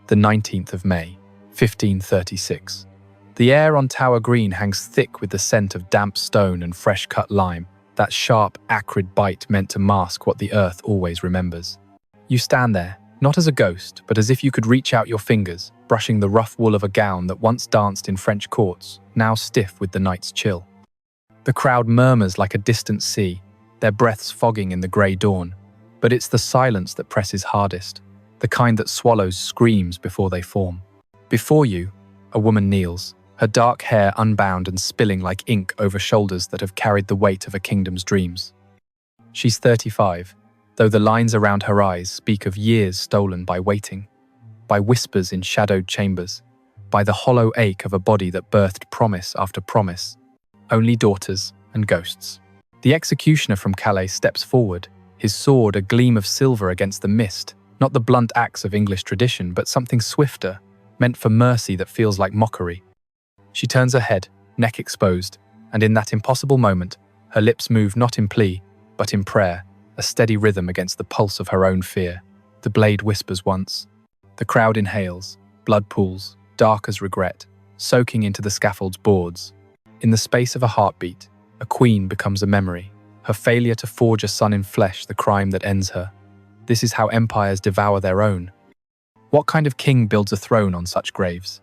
the 19th of May, 1536. The air on Tower Green hangs thick with the scent of damp stone and fresh-cut lime, that sharp, acrid bite meant to mask what the earth always remembers. You stand there, not as a ghost, but as if you could reach out your fingers, brushing the rough wool of a gown that once danced in French courts, now stiff with the night's chill. The crowd murmurs like a distant sea, their breaths fogging in the grey dawn. But it's the silence that presses hardest, the kind that swallows screams before they form. Before you, a woman kneels, her dark hair unbound and spilling like ink over shoulders that have carried the weight of a kingdom's dreams. She's 35, though the lines around her eyes speak of years stolen by waiting, by whispers in shadowed chambers, by the hollow ache of a body that birthed promise after promise. Only daughters and ghosts. The executioner from Calais steps forward, his sword a gleam of silver against the mist, not the blunt axe of English tradition, but something swifter, meant for mercy that feels like mockery. She turns her head, neck exposed, and in that impossible moment, her lips move not in plea, but in prayer, a steady rhythm against the pulse of her own fear. The blade whispers once. The crowd inhales, blood pools, dark as regret, soaking into the scaffold's boards. In the space of a heartbeat, a queen becomes a memory, her failure to forge a son in flesh the crime that ends her. This is how empires devour their own. What kind of king builds a throne on such graves?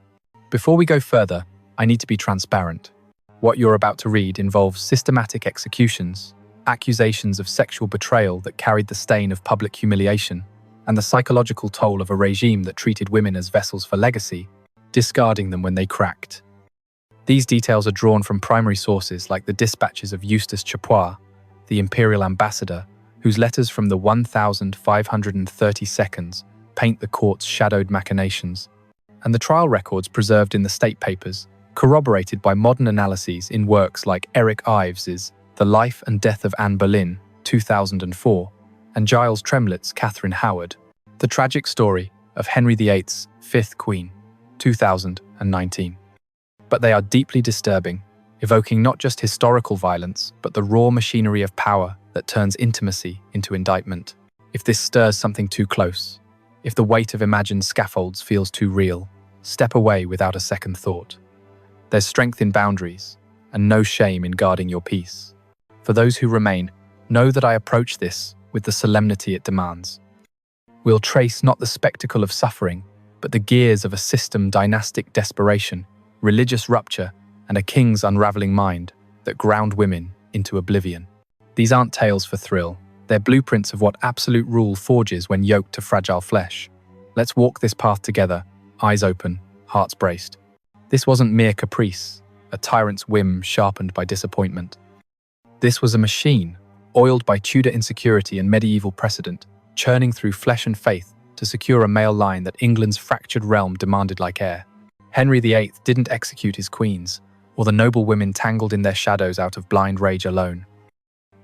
Before we go further, I need to be transparent. What you're about to read involves systematic executions, accusations of sexual betrayal that carried the stain of public humiliation, and the psychological toll of a regime that treated women as vessels for legacy, discarding them when they cracked. These details are drawn from primary sources like the dispatches of Eustace Chapuys, the Imperial ambassador, whose letters from the 1,530 seconds paint the court's shadowed machinations, and the trial records preserved in the state papers, corroborated by modern analyses in works like Eric Ives's The Life and Death of Anne Boleyn, 2004, and Giles Tremlett's Catherine Howard, The Tragic Story of Henry VIII's Fifth Queen, 2019. But they are deeply disturbing, evoking not just historical violence, but the raw machinery of power that turns intimacy into indictment. If this stirs something too close, if the weight of imagined scaffolds feels too real, step away without a second thought. There's strength in boundaries, and no shame in guarding your peace. For those who remain, know that I approach this with the solemnity it demands. We'll trace not the spectacle of suffering, but the gears of a system dynastic desperation, religious rupture, and a king's unraveling mind that ground women into oblivion. These aren't tales for thrill. They're blueprints of what absolute rule forges when yoked to fragile flesh. Let's walk this path together, eyes open, hearts braced. This wasn't mere caprice, a tyrant's whim sharpened by disappointment. This was a machine, oiled by Tudor insecurity and medieval precedent, churning through flesh and faith to secure a male line that England's fractured realm demanded like air. Henry VIII didn't execute his queens, or the noblewomen tangled in their shadows out of blind rage alone.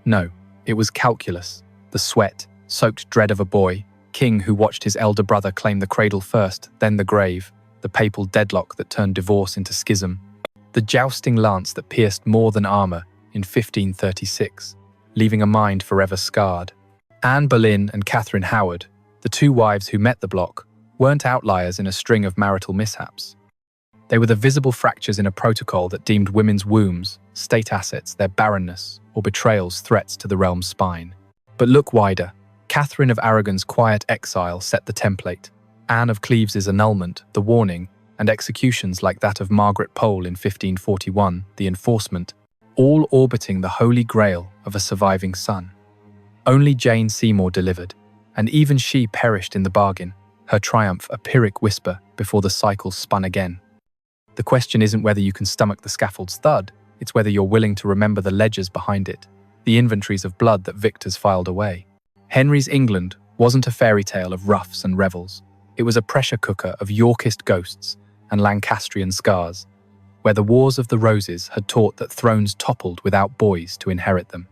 No, it was calculus, the sweat, soaked dread of a boy, king who watched his elder brother claim the cradle first, then the grave, the papal deadlock that turned divorce into schism, the jousting lance that pierced more than armor in 1536, leaving a mind forever scarred. Anne Boleyn and Catherine Howard, the two wives who met the block, weren't outliers in a string of marital mishaps. They were the visible fractures in a protocol that deemed women's wombs, state assets, their barrenness, or betrayals threats to the realm's spine. But look wider. Catherine of Aragon's quiet exile set the template. Anne of Cleves's annulment, the warning, and executions like that of Margaret Pole in 1541, the enforcement, all orbiting the holy grail of a surviving son. Only Jane Seymour delivered, and even she perished in the bargain, her triumph a Pyrrhic whisper before the cycle spun again. The question isn't whether you can stomach the scaffold's thud, it's whether you're willing to remember the ledgers behind it, the inventories of blood that victors filed away. Henry's England wasn't a fairy tale of roughs and revels. It was a pressure cooker of Yorkist ghosts and Lancastrian scars, where the Wars of the Roses had taught that thrones toppled without boys to inherit them.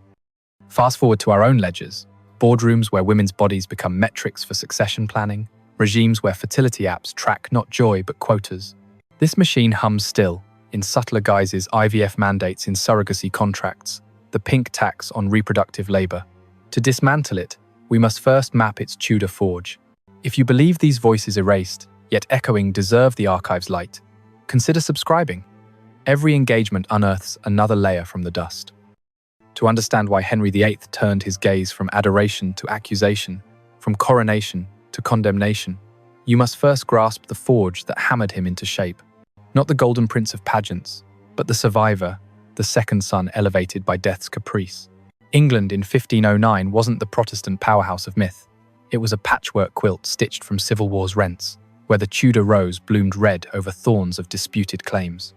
Fast forward to our own ledgers, boardrooms where women's bodies become metrics for succession planning, regimes where fertility apps track not joy but quotas. This machine hums still, in subtler guises IVF mandates in surrogacy contracts, the pink tax on reproductive labor. To dismantle it, we must first map its Tudor forge. If you believe these voices erased, yet echoing deserve the archive's light. Consider subscribing. Every engagement unearths another layer from the dust. To understand why Henry VIII turned his gaze from adoration to accusation, from coronation to condemnation, you must first grasp the forge that hammered him into shape. Not the golden prince of pageants, but the survivor, the second son elevated by death's caprice. England in 1509 wasn't the Protestant powerhouse of myth. It was a patchwork quilt stitched from Civil War's rents, where the Tudor rose bloomed red over thorns of disputed claims.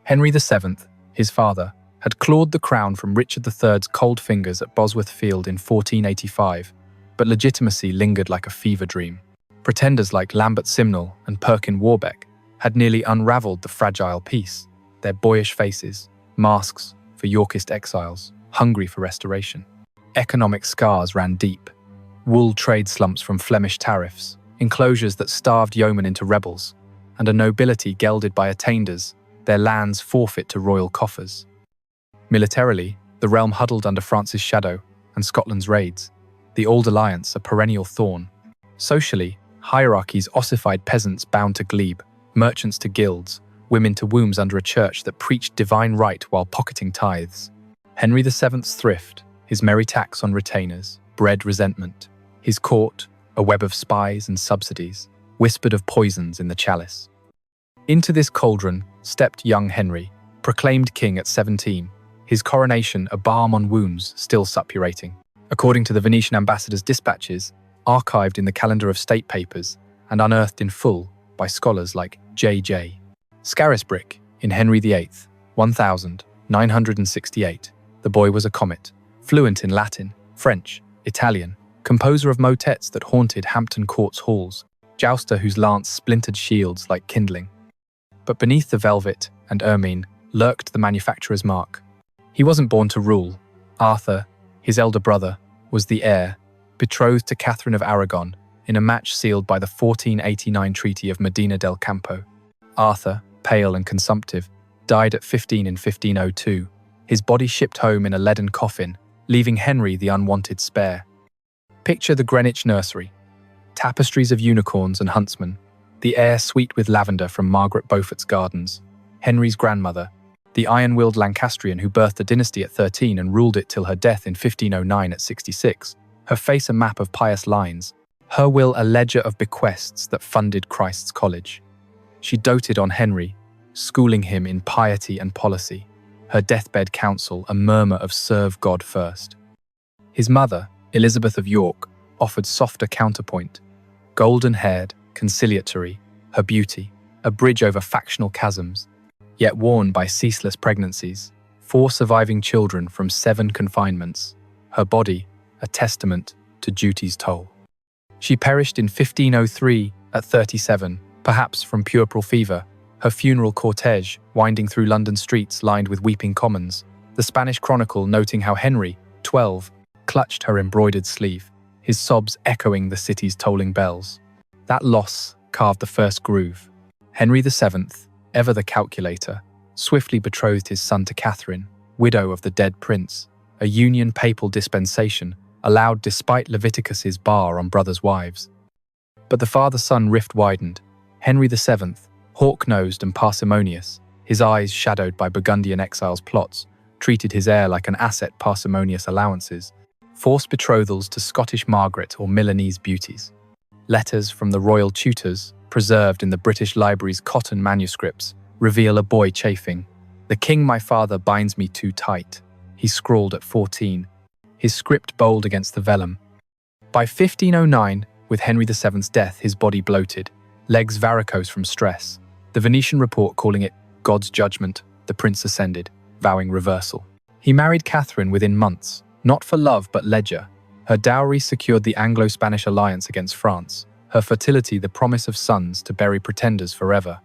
Henry VII, his father, had clawed the crown from Richard III's cold fingers at Bosworth Field in 1485, but legitimacy lingered like a fever dream. Pretenders like Lambert Simnel and Perkin Warbeck had nearly unravelled the fragile peace, their boyish faces, masks for Yorkist exiles, hungry for restoration. Economic scars ran deep. Wool trade slumps from Flemish tariffs, enclosures that starved yeomen into rebels, and a nobility gelded by attainders, their lands forfeit to royal coffers. Militarily, the realm huddled under France's shadow and Scotland's raids, the Old Alliance a perennial thorn. Socially, hierarchies ossified peasants bound to glebe, merchants to guilds, women to wombs under a church that preached divine right while pocketing tithes. Henry VII's thrift, his merry tax on retainers, bred resentment. His court, a web of spies and subsidies, whispered of poisons in the chalice. Into this cauldron stepped young Henry, proclaimed king at 17, his coronation a balm on wounds still suppurating. According to the Venetian ambassador's dispatches, archived in the calendar of state papers and unearthed in full by scholars like J.J. Scarisbrick in Henry VIII, 1968. The boy was a comet, fluent in Latin, French, Italian, composer of motets that haunted Hampton Court's halls, jouster whose lance splintered shields like kindling. But beneath the velvet and ermine lurked the manufacturer's mark. He wasn't born to rule. Arthur, his elder brother, was the heir, betrothed to Catherine of Aragon in a match sealed by the 1489 Treaty of Medina del Campo. Arthur, pale and consumptive, died at 15 in 1502, his body shipped home in a leaden coffin, leaving Henry the unwanted spare. Picture the Greenwich nursery, tapestries of unicorns and huntsmen, the air sweet with lavender from Margaret Beaufort's gardens. Henry's grandmother, the iron-willed Lancastrian who birthed a dynasty at 13 and ruled it till her death in 1509 at 66, her face a map of pious lines, her will a ledger of bequests that funded Christ's college. She doted on Henry, schooling him in piety and policy, her deathbed counsel a murmur of serve God first. His mother, Elizabeth of York, offered softer counterpoint, golden-haired, conciliatory, her beauty, a bridge over factional chasms, yet worn by ceaseless pregnancies, 4 surviving children from 7 confinements, her body a testament to duty's toll. She perished in 1503 at 37, perhaps from puerperal fever, her funeral cortege winding through London streets lined with weeping commons, the Spanish Chronicle noting how Henry, 12, clutched her embroidered sleeve, his sobs echoing the city's tolling bells. That loss carved the first groove. Henry VII, ever the calculator, swiftly betrothed his son to Catherine, widow of the dead prince, a union papal dispensation allowed despite Leviticus's bar on brothers' wives. But the father-son rift widened. Henry VII, hawk-nosed and parsimonious, his eyes shadowed by Burgundian exiles' plots, treated his heir like an asset parsimonious allowances, forced betrothals to Scottish Margaret or Milanese beauties. Letters from the royal tutors, preserved in the British Library's cotton manuscripts, reveal a boy chafing. "The king my father binds me too tight," he scrawled at 14, his script bold against the vellum. By 1509, with Henry VII's death, his body bloated, legs varicose from stress. The Venetian report calling it God's judgment, the prince ascended, vowing reversal. He married Catherine within months, not for love but ledger. Her dowry secured the Anglo-Spanish alliance against France, her fertility the promise of sons to bury pretenders forever.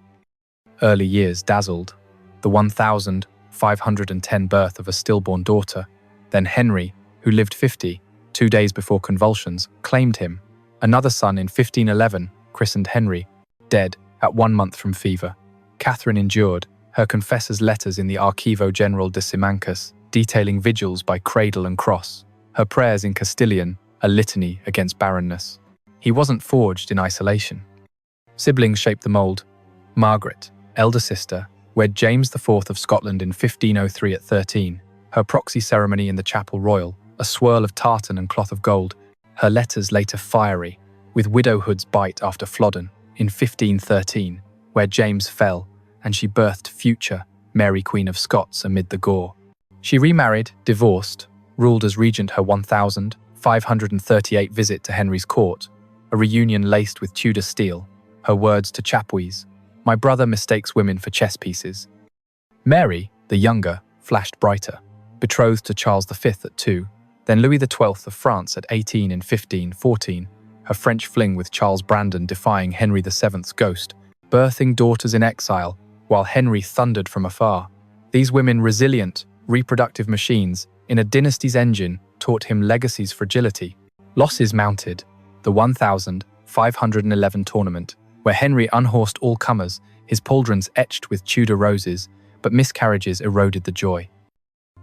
Early years dazzled, the 1510 birth of a stillborn daughter. Then Henry, who lived 50, 2 days before convulsions, claimed him. Another son in 1511, christened Henry, dead at 1 month from fever. Catherine endured, her confessor's letters in the Archivo General de Simancas, detailing vigils by cradle and cross, her prayers in Castilian, a litany against barrenness. He wasn't forged in isolation. Siblings shaped the mould. Margaret, elder sister, wed James IV of Scotland in 1503 at 13. Her proxy ceremony in the Chapel Royal, a swirl of tartan and cloth of gold. Her letters later fiery, with widowhood's bite after Flodden in 1513, where James fell, and she birthed future Mary Queen of Scots amid the gore. She remarried, divorced, ruled as regent her 1538 visit to Henry's court, a reunion laced with Tudor steel. Her words to Chapuys, "My brother mistakes women for chess pieces." Mary, the younger, flashed brighter, betrothed to Charles V at 2, then Louis XII of France at 18 in 1514, her French fling with Charles Brandon defying Henry VII's ghost, birthing daughters in exile, while Henry thundered from afar. These women, resilient, reproductive machines, in a dynasty's engine, taught him legacy's fragility. Losses mounted. The 1511 tournament, where Henry unhorsed all comers, his pauldrons etched with Tudor roses, but miscarriages eroded the joy.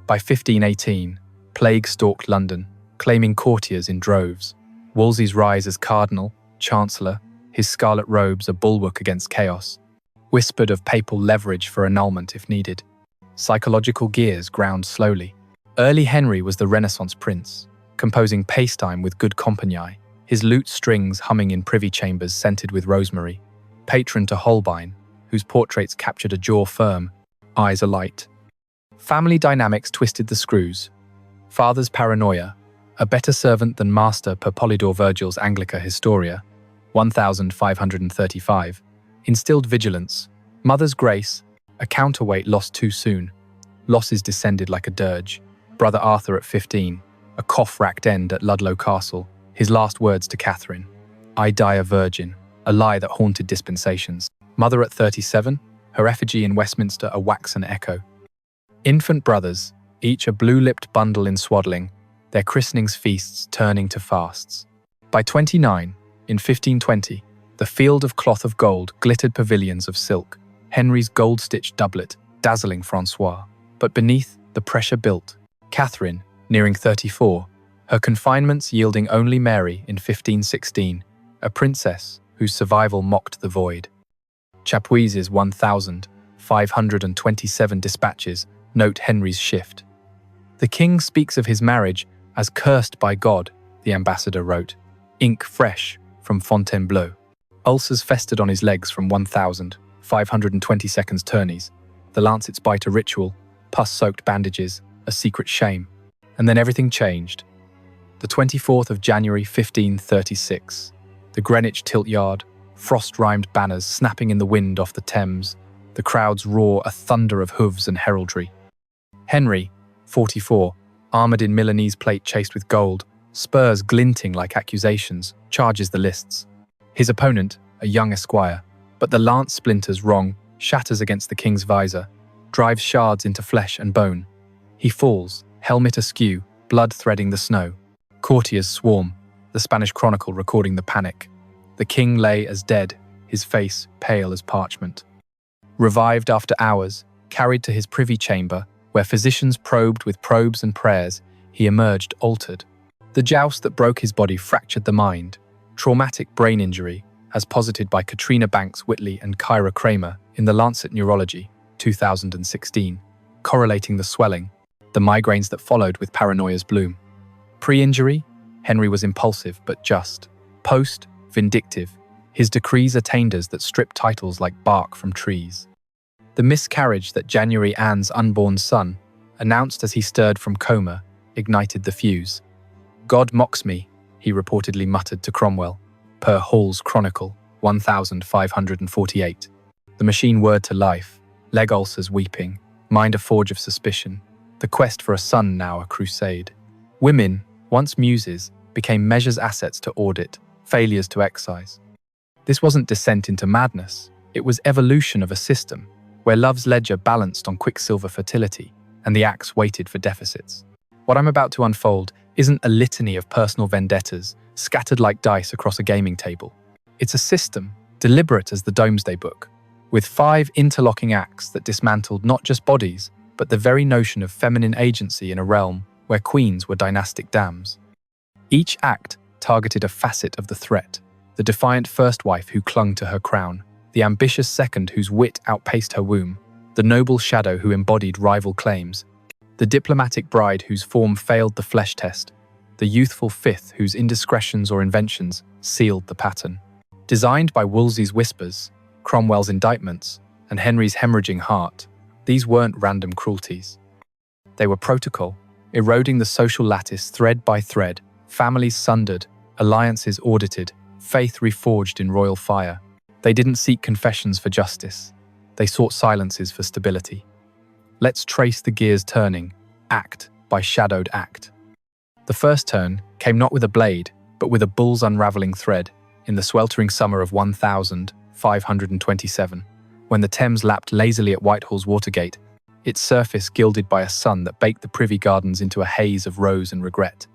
By 1518, plague stalked London, claiming courtiers in droves. Wolsey's rise as cardinal, chancellor, his scarlet robes a bulwark against chaos, whispered of papal leverage for annulment if needed. Psychological gears ground slowly. Early Henry was the Renaissance prince, composing pastime with good compagnie, his lute strings humming in privy chambers scented with rosemary. Patron to Holbein, whose portraits captured a jaw firm, eyes alight. Family dynamics twisted the screws. Father's paranoia, a better servant than master per Polydore Virgil's Anglica Historia, 1535, instilled vigilance. Mother's grace, a counterweight lost too soon. Losses descended like a dirge. Brother Arthur at 15, a cough-racked end at Ludlow Castle, his last words to Catherine, "I die a virgin," a lie that haunted dispensations. Mother at 37, her effigy in Westminster a waxen echo. Infant brothers, each a blue-lipped bundle in swaddling, their christenings feasts turning to fasts. By 29, in 1520, the field of cloth of gold glittered pavilions of silk, Henry's gold-stitched doublet, dazzling Francois. But beneath, the pressure built. Catherine, nearing 34, her confinements yielding only Mary in 1516, a princess whose survival mocked the void. Chapuys's 1527 dispatches note Henry's shift. The king speaks of his marriage as cursed by God, the ambassador wrote, ink fresh from Fontainebleau. Ulcers festered on his legs from 1522 tourneys, the lancet's bite a ritual, pus-soaked bandages, a secret shame. And then everything changed. The 24th of January 1536, the Greenwich tilt yard, frost-rimed banners snapping in the wind off the Thames, the crowd's roar a thunder of hooves and heraldry. Henry, 44, armoured in Milanese plate chased with gold, spurs glinting like accusations, charges the lists. His opponent, a young esquire, but the lance splinters wrong, shatters against the king's visor, drives shards into flesh and bone. He falls, helmet askew, blood threading the snow. Courtiers swarm, the Spanish Chronicle recording the panic. The king lay as dead, his face pale as parchment. Revived after hours, carried to his privy chamber, where physicians probed with probes and prayers, he emerged altered. The joust that broke his body fractured the mind. Traumatic brain injury, as posited by Katrina Banks Whitley and Kyra Kramer in the Lancet Neurology, 2016, correlating the swelling, the migraines that followed with paranoia's bloom. Pre-injury, Henry was impulsive but just. Post, vindictive, his decrees attainders that stripped titles like bark from trees. The miscarriage that January Anne's unborn son, announced as he stirred from coma, ignited the fuse. God mocks me, he reportedly muttered to Cromwell, per Hall's Chronicle, 1548. The machine whirred to life, leg ulcers weeping, mind a forge of suspicion, the quest for a son now a crusade. Women, once muses, became measures assets to audit, failures to excise. This wasn't descent into madness, it was evolution of a system, where love's ledger balanced on quicksilver fertility, and the axe waited for deficits. What I'm about to unfold isn't a litany of personal vendettas scattered like dice across a gaming table. It's a system, deliberate as the Domesday Book, with 5 interlocking acts that dismantled not just bodies, but the very notion of feminine agency in a realm where queens were dynastic dams. Each act targeted a facet of the threat, the defiant first wife who clung to her crown, the ambitious second whose wit outpaced her womb, the noble shadow who embodied rival claims, the diplomatic bride whose form failed the flesh test, the youthful fifth whose indiscretions or inventions sealed the pattern. Designed by Wolsey's whispers, Cromwell's indictments, and Henry's hemorrhaging heart, these weren't random cruelties. They were protocol, eroding the social lattice thread by thread, families sundered, alliances audited, faith reforged in royal fire. They didn't seek confessions for justice. They sought silences for stability. Let's trace the gears turning, act by shadowed act. The first turn came not with a blade, but with a bull's unraveling thread, in the sweltering summer of 1527, when the Thames lapped lazily at Whitehall's Watergate, its surface gilded by a sun that baked the Privy Gardens into a haze of rose and regret.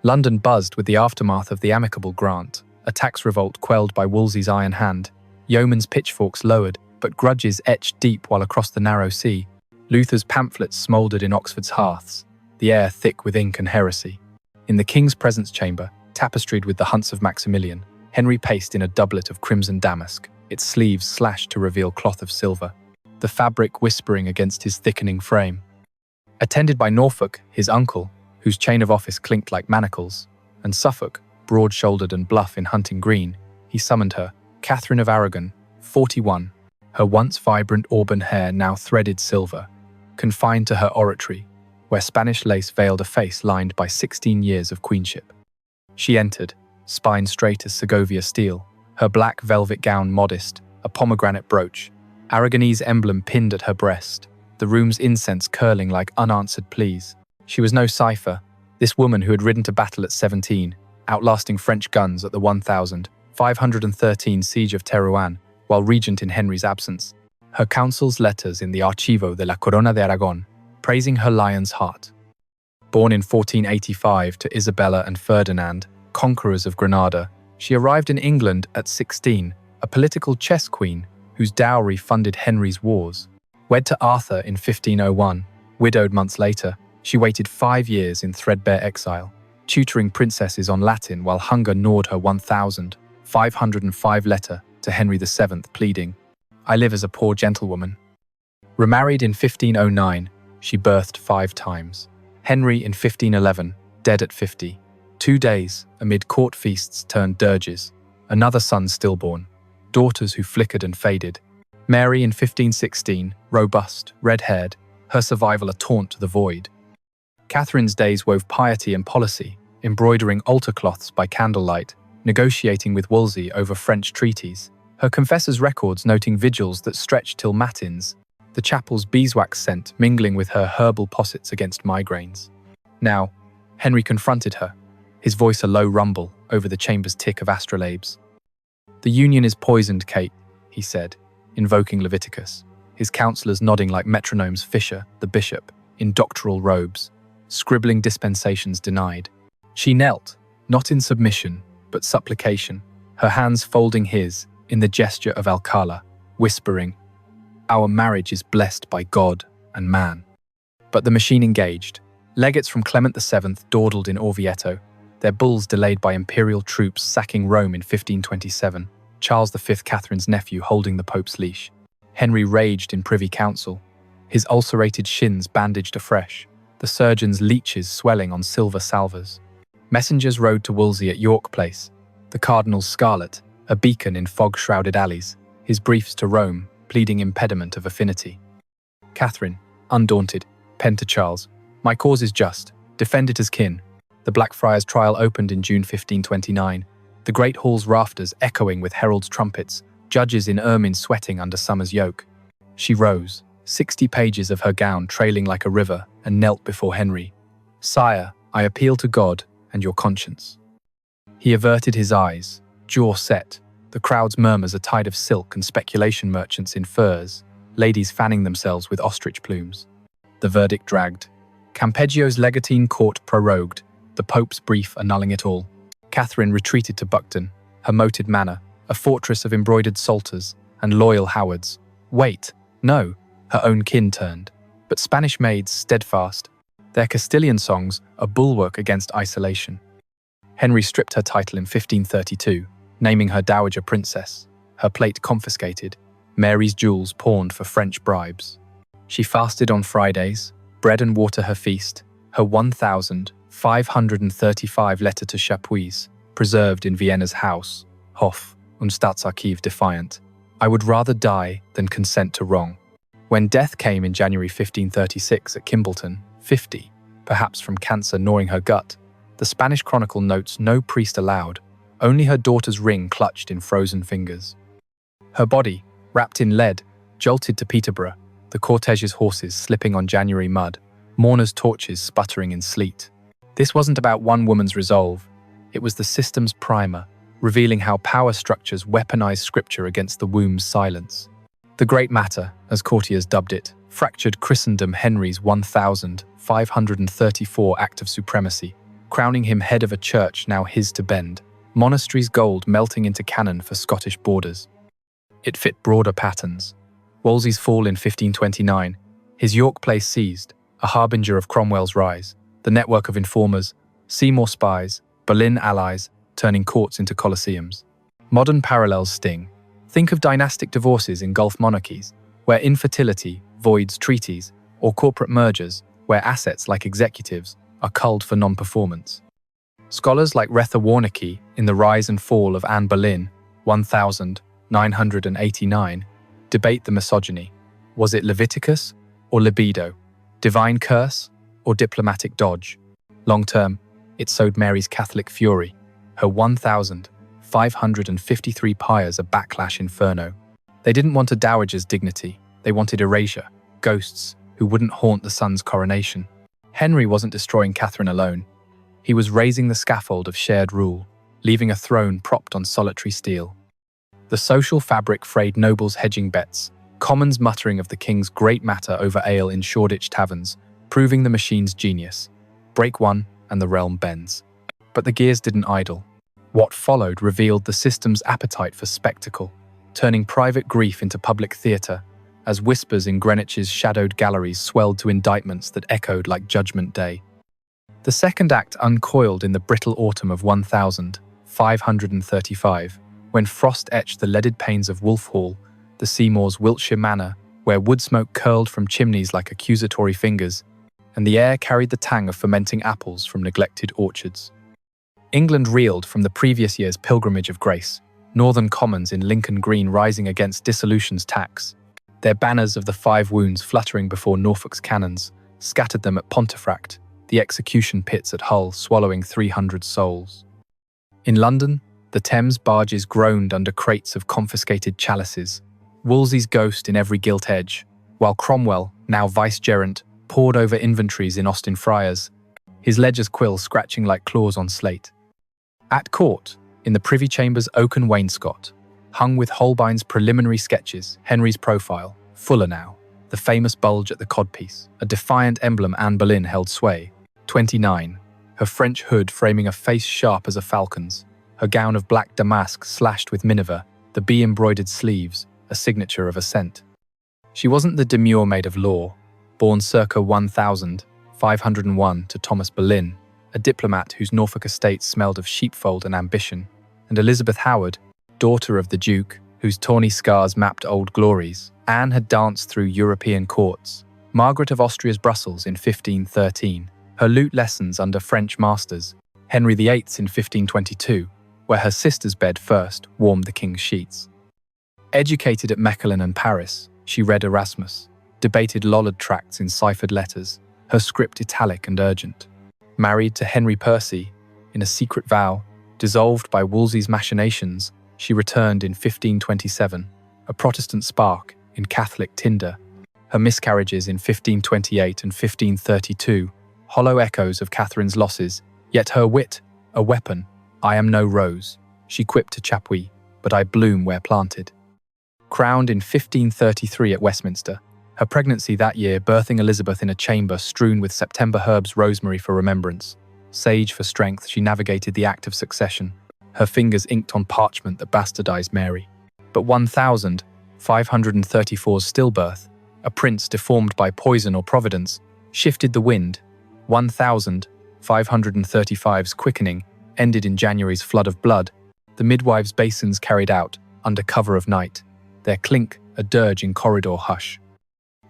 London buzzed with the aftermath of the amicable grant, a tax revolt quelled by Wolsey's iron hand, yeomen's pitchforks lowered, but grudges etched deep while across the narrow sea, Luther's pamphlets smouldered in Oxford's hearths, the air thick with ink and heresy. In the King's presence chamber, tapestried with the hunts of Maximilian, Henry paced in a doublet of crimson damask, its sleeves slashed to reveal cloth of silver, the fabric whispering against his thickening frame. Attended by Norfolk, his uncle, whose chain of office clinked like manacles, and Suffolk, broad-shouldered and bluff in hunting green, he summoned her, Catherine of Aragon, 41, her once vibrant auburn hair now threaded silver, confined to her oratory, where Spanish lace veiled a face lined by 16 years of queenship. She entered, spine straight as Segovia steel, her black velvet gown modest, a pomegranate brooch, Aragonese emblem pinned at her breast, the room's incense curling like unanswered pleas. She was no cipher, this woman who had ridden to battle at 17, outlasting French guns at the 1513 siege of Teruel, while regent in Henry's absence. Her counsel's letters in the Archivo de la Corona de Aragón, praising her lion's heart. Born in 1485 to Isabella and Ferdinand, conquerors of Granada, she arrived in England at 16, a political chess queen whose dowry funded Henry's wars. Wed to Arthur in 1501, widowed months later, she waited 5 years in threadbare exile, tutoring princesses on Latin while hunger gnawed her 1505 letter to Henry VII pleading, "I live as a poor gentlewoman." Remarried in 1509, she birthed 5 times. Henry in 1511, dead at 50. 2 days, amid court feasts turned dirges. Another son stillborn. Daughters who flickered and faded. Mary in 1516, robust, red-haired, her survival a taunt to the void. Catherine's days wove piety and policy, embroidering altar cloths by candlelight, negotiating with Wolsey over French treaties, her confessor's records noting vigils that stretched till matins, the chapel's beeswax scent mingling with her herbal possets against migraines. Now, Henry confronted her, his voice a low rumble over the chamber's tick of astrolabes. "The union is poisoned, Kate," he said, invoking Leviticus, his counselors nodding like metronomes Fisher, the bishop, in doctoral robes, scribbling dispensations denied. She knelt, not in submission, but supplication, her hands folding his in the gesture of Alcala, whispering, "Our marriage is blessed by God and man." But the machine engaged. Legates from Clement VII dawdled in Orvieto, their bulls delayed by imperial troops sacking Rome in 1527, Charles V, Catherine's nephew, holding the Pope's leash. Henry raged in Privy Council, his ulcerated shins bandaged afresh, the surgeon's leeches swelling on silver salvers. Messengers rode to Wolsey at York Place, the Cardinal's scarlet, a beacon in fog-shrouded alleys, his briefs to Rome, pleading impediment of affinity. Catherine, undaunted, penned to Charles, "My cause is just, defend it as kin." The Blackfriars trial opened in June 1529, the great hall's rafters echoing with heralds' trumpets, judges in ermine sweating under summer's yoke. She rose, 60 pages of her gown trailing like a river, and knelt before Henry. "Sire, I appeal to God and your conscience." He averted his eyes, jaw set, the crowd's murmurs a tide of silk and speculation merchants in furs, ladies fanning themselves with ostrich plumes. The verdict dragged. Campeggio's legatine court prorogued, the Pope's brief annulling it all. Catherine retreated to Bucton, her moated manor, a fortress of embroidered salters and loyal Howards. Wait, no, her own kin turned, but Spanish maids steadfast, their Castilian songs a bulwark against isolation. Henry stripped her title in 1532, naming her dowager princess, her plate confiscated, Mary's jewels pawned for French bribes. She fasted on Fridays, bread and water her feast, her 1,535 letter to Chapuys, preserved in Vienna's house, Hof und Staatsarchiv defiant. I would rather die than consent to wrong. When death came in January 1536 at Kimbleton, 50, perhaps from cancer gnawing her gut, the Spanish chronicle notes no priest allowed, only her daughter's ring clutched in frozen fingers. Her body, wrapped in lead, jolted to Peterborough, the cortege's horses slipping on January mud, mourners' torches sputtering in sleet. This wasn't about one woman's resolve, it was the system's primer, revealing how power structures weaponized scripture against the womb's silence. The Great Matter, as courtiers dubbed it, fractured Christendom Henry's 1,534 act of supremacy, crowning him head of a church now his to bend, monasteries' gold melting into cannon for Scottish borders. It fit broader patterns. Wolsey's fall in 1529, his York place seized, a harbinger of Cromwell's rise, the network of informers, Seymour spies, Boleyn allies, turning courts into colosseums. Modern parallels sting. Think of dynastic divorces in Gulf monarchies, where infertility voids treaties, or corporate mergers, where assets like executives are culled for non-performance. Scholars like Retha Warneke in The Rise and Fall of Anne Boleyn, 1989, debate the misogyny. Was it Leviticus or libido? Divine curse or diplomatic dodge? Long-term, it sowed Mary's Catholic fury, her 1,553 pyres a backlash inferno. They didn't want a dowager's dignity, they wanted erasure, ghosts who wouldn't haunt the son's coronation. Henry wasn't destroying Catherine alone. He was raising the scaffold of shared rule, leaving a throne propped on solitary steel. The social fabric frayed nobles hedging bets, commons muttering of the king's great matter over ale in Shoreditch taverns, proving the machine's genius. Break one, and the realm bends. But the gears didn't idle. What followed revealed the system's appetite for spectacle, turning private grief into public theatre, as whispers in Greenwich's shadowed galleries swelled to indictments that echoed like Judgment Day. The second act uncoiled in the brittle autumn of 1535, when frost etched the leaded panes of Wolf Hall, the Seymour's Wiltshire manor, where wood smoke curled from chimneys like accusatory fingers, and the air carried the tang of fermenting apples from neglected orchards. England reeled from the previous year's pilgrimage of grace, Northern Commons in Lincoln Green rising against dissolution's tax. Their banners of the Five Wounds fluttering before Norfolk's cannons scattered them at Pontefract, the execution pits at Hull swallowing 300 souls. In London, the Thames barges groaned under crates of confiscated chalices, Wolsey's ghost in every gilt edge, while Cromwell, now vicegerent, pored over inventories in Austin Friars, his ledger's quill scratching like claws on slate. At court, in the Privy Chamber's oaken wainscot, hung with Holbein's preliminary sketches, Henry's profile, fuller now, the famous bulge at the codpiece, a defiant emblem Anne Boleyn held sway, 29, her French hood framing a face sharp as a falcon's, her gown of black damask slashed with miniver, the bee-embroidered sleeves, a signature of assent. She wasn't the demure maid of law, born circa 1501 to Thomas Boleyn, a diplomat whose Norfolk estate smelled of sheepfold and ambition, and Elizabeth Howard, daughter of the Duke, whose tawny scars mapped old glories. Anne had danced through European courts, Margaret of Austria's Brussels in 1513, her lute lessons under French masters, Henry VIII in 1522, where her sister's bed first warmed the king's sheets. Educated at Mechlin and Paris, she read Erasmus, debated Lollard tracts in ciphered letters, her script italic and urgent. Married to Henry Percy, in a secret vow, dissolved by Wolsey's machinations, she returned in 1527, a Protestant spark in Catholic tinder. Her miscarriages in 1528 and 1532, hollow echoes of Catherine's losses, yet her wit, a weapon. I am no rose, she quipped to Chapuys, but I bloom where planted. Crowned in 1533 at Westminster, her pregnancy that year birthing Elizabeth in a chamber strewn with September herbs rosemary for remembrance. Sage for strength, she navigated the act of succession, her fingers inked on parchment that bastardized Mary. But 1534's stillbirth, a prince deformed by poison or providence, shifted the wind. 1535's quickening ended in January's flood of blood, the midwives' basins carried out under cover of night, their clink a dirge in corridor hush.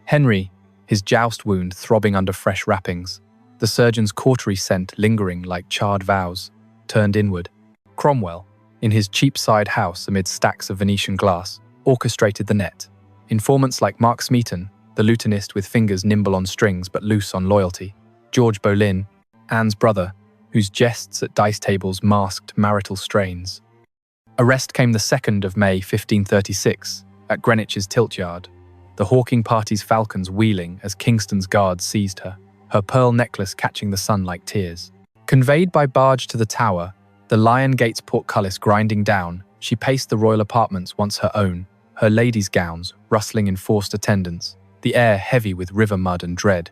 Henry, his joust wound throbbing under fresh wrappings, the surgeon's cautery scent lingering like charred vows, turned inward. Cromwell, in his Cheapside house amid stacks of Venetian glass, orchestrated the net. Informants like Mark Smeaton, the lutenist with fingers nimble on strings but loose on loyalty, George Boleyn, Anne's brother, whose jests at dice tables masked marital strains. Arrest came the 2nd of May 1536 at Greenwich's Tilt Yard, the hawking party's falcons wheeling as Kingston's guards seized her, her pearl necklace catching the sun like tears. Conveyed by barge to the Tower, the Lion Gate's portcullis grinding down, she paced the royal apartments once her own, her ladies' gowns rustling in forced attendance, the air heavy with river mud and dread.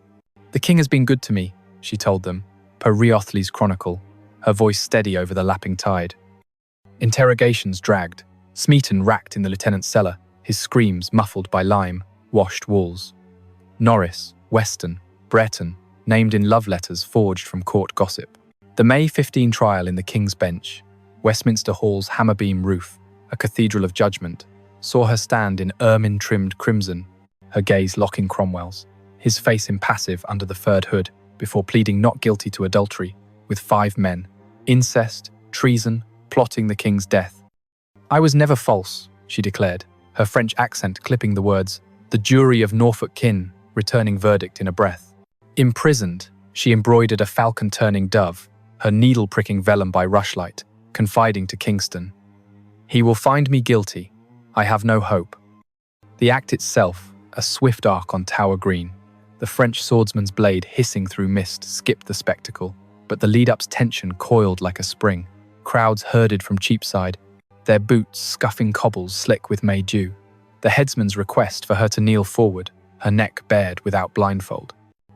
"The king has been good to me," she told them, per Wriothesley's chronicle, her voice steady over the lapping tide. Interrogations dragged, Smeaton racked in the lieutenant's cellar, his screams muffled by lime-washed walls. Norris, Weston, Breton, named in love letters forged from court gossip. The May 15 trial in the King's Bench, Westminster Hall's hammer-beam roof, a cathedral of judgment, saw her stand in ermine-trimmed crimson, her gaze locking Cromwell's, his face impassive under the furred hood, before pleading not guilty to adultery, with 5 men, incest, treason, plotting the king's death. "I was never false," she declared, her French accent clipping the words, "the jury of Norfolk kin," returning verdict in a breath. Imprisoned, she embroidered a falcon-turning dove, her needle-pricking vellum by rushlight, confiding to Kingston, "He will find me guilty. I have no hope." The act itself, a swift arc on Tower Green, the French swordsman's blade hissing through mist, skipped the spectacle, but the lead-up's tension coiled like a spring. Crowds herded from Cheapside, their boots scuffing cobbles slick with May dew. The headsman's request for her to kneel forward, her neck bared without blindfold.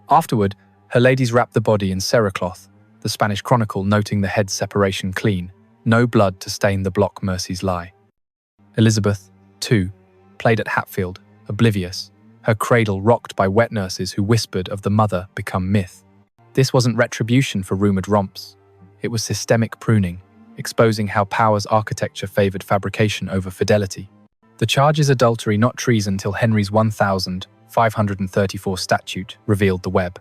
Afterward, her ladies wrapped the body in cerecloth, the Spanish Chronicle noting the head separation clean, no blood to stain the block mercies lie. Elizabeth, too, played at Hatfield, oblivious, her cradle rocked by wet nurses who whispered of the mother become myth. This wasn't retribution for rumoured romps. It was systemic pruning, exposing how power's architecture favoured fabrication over fidelity. The charge is adultery, not treason, till Henry's 1534 statute revealed the web.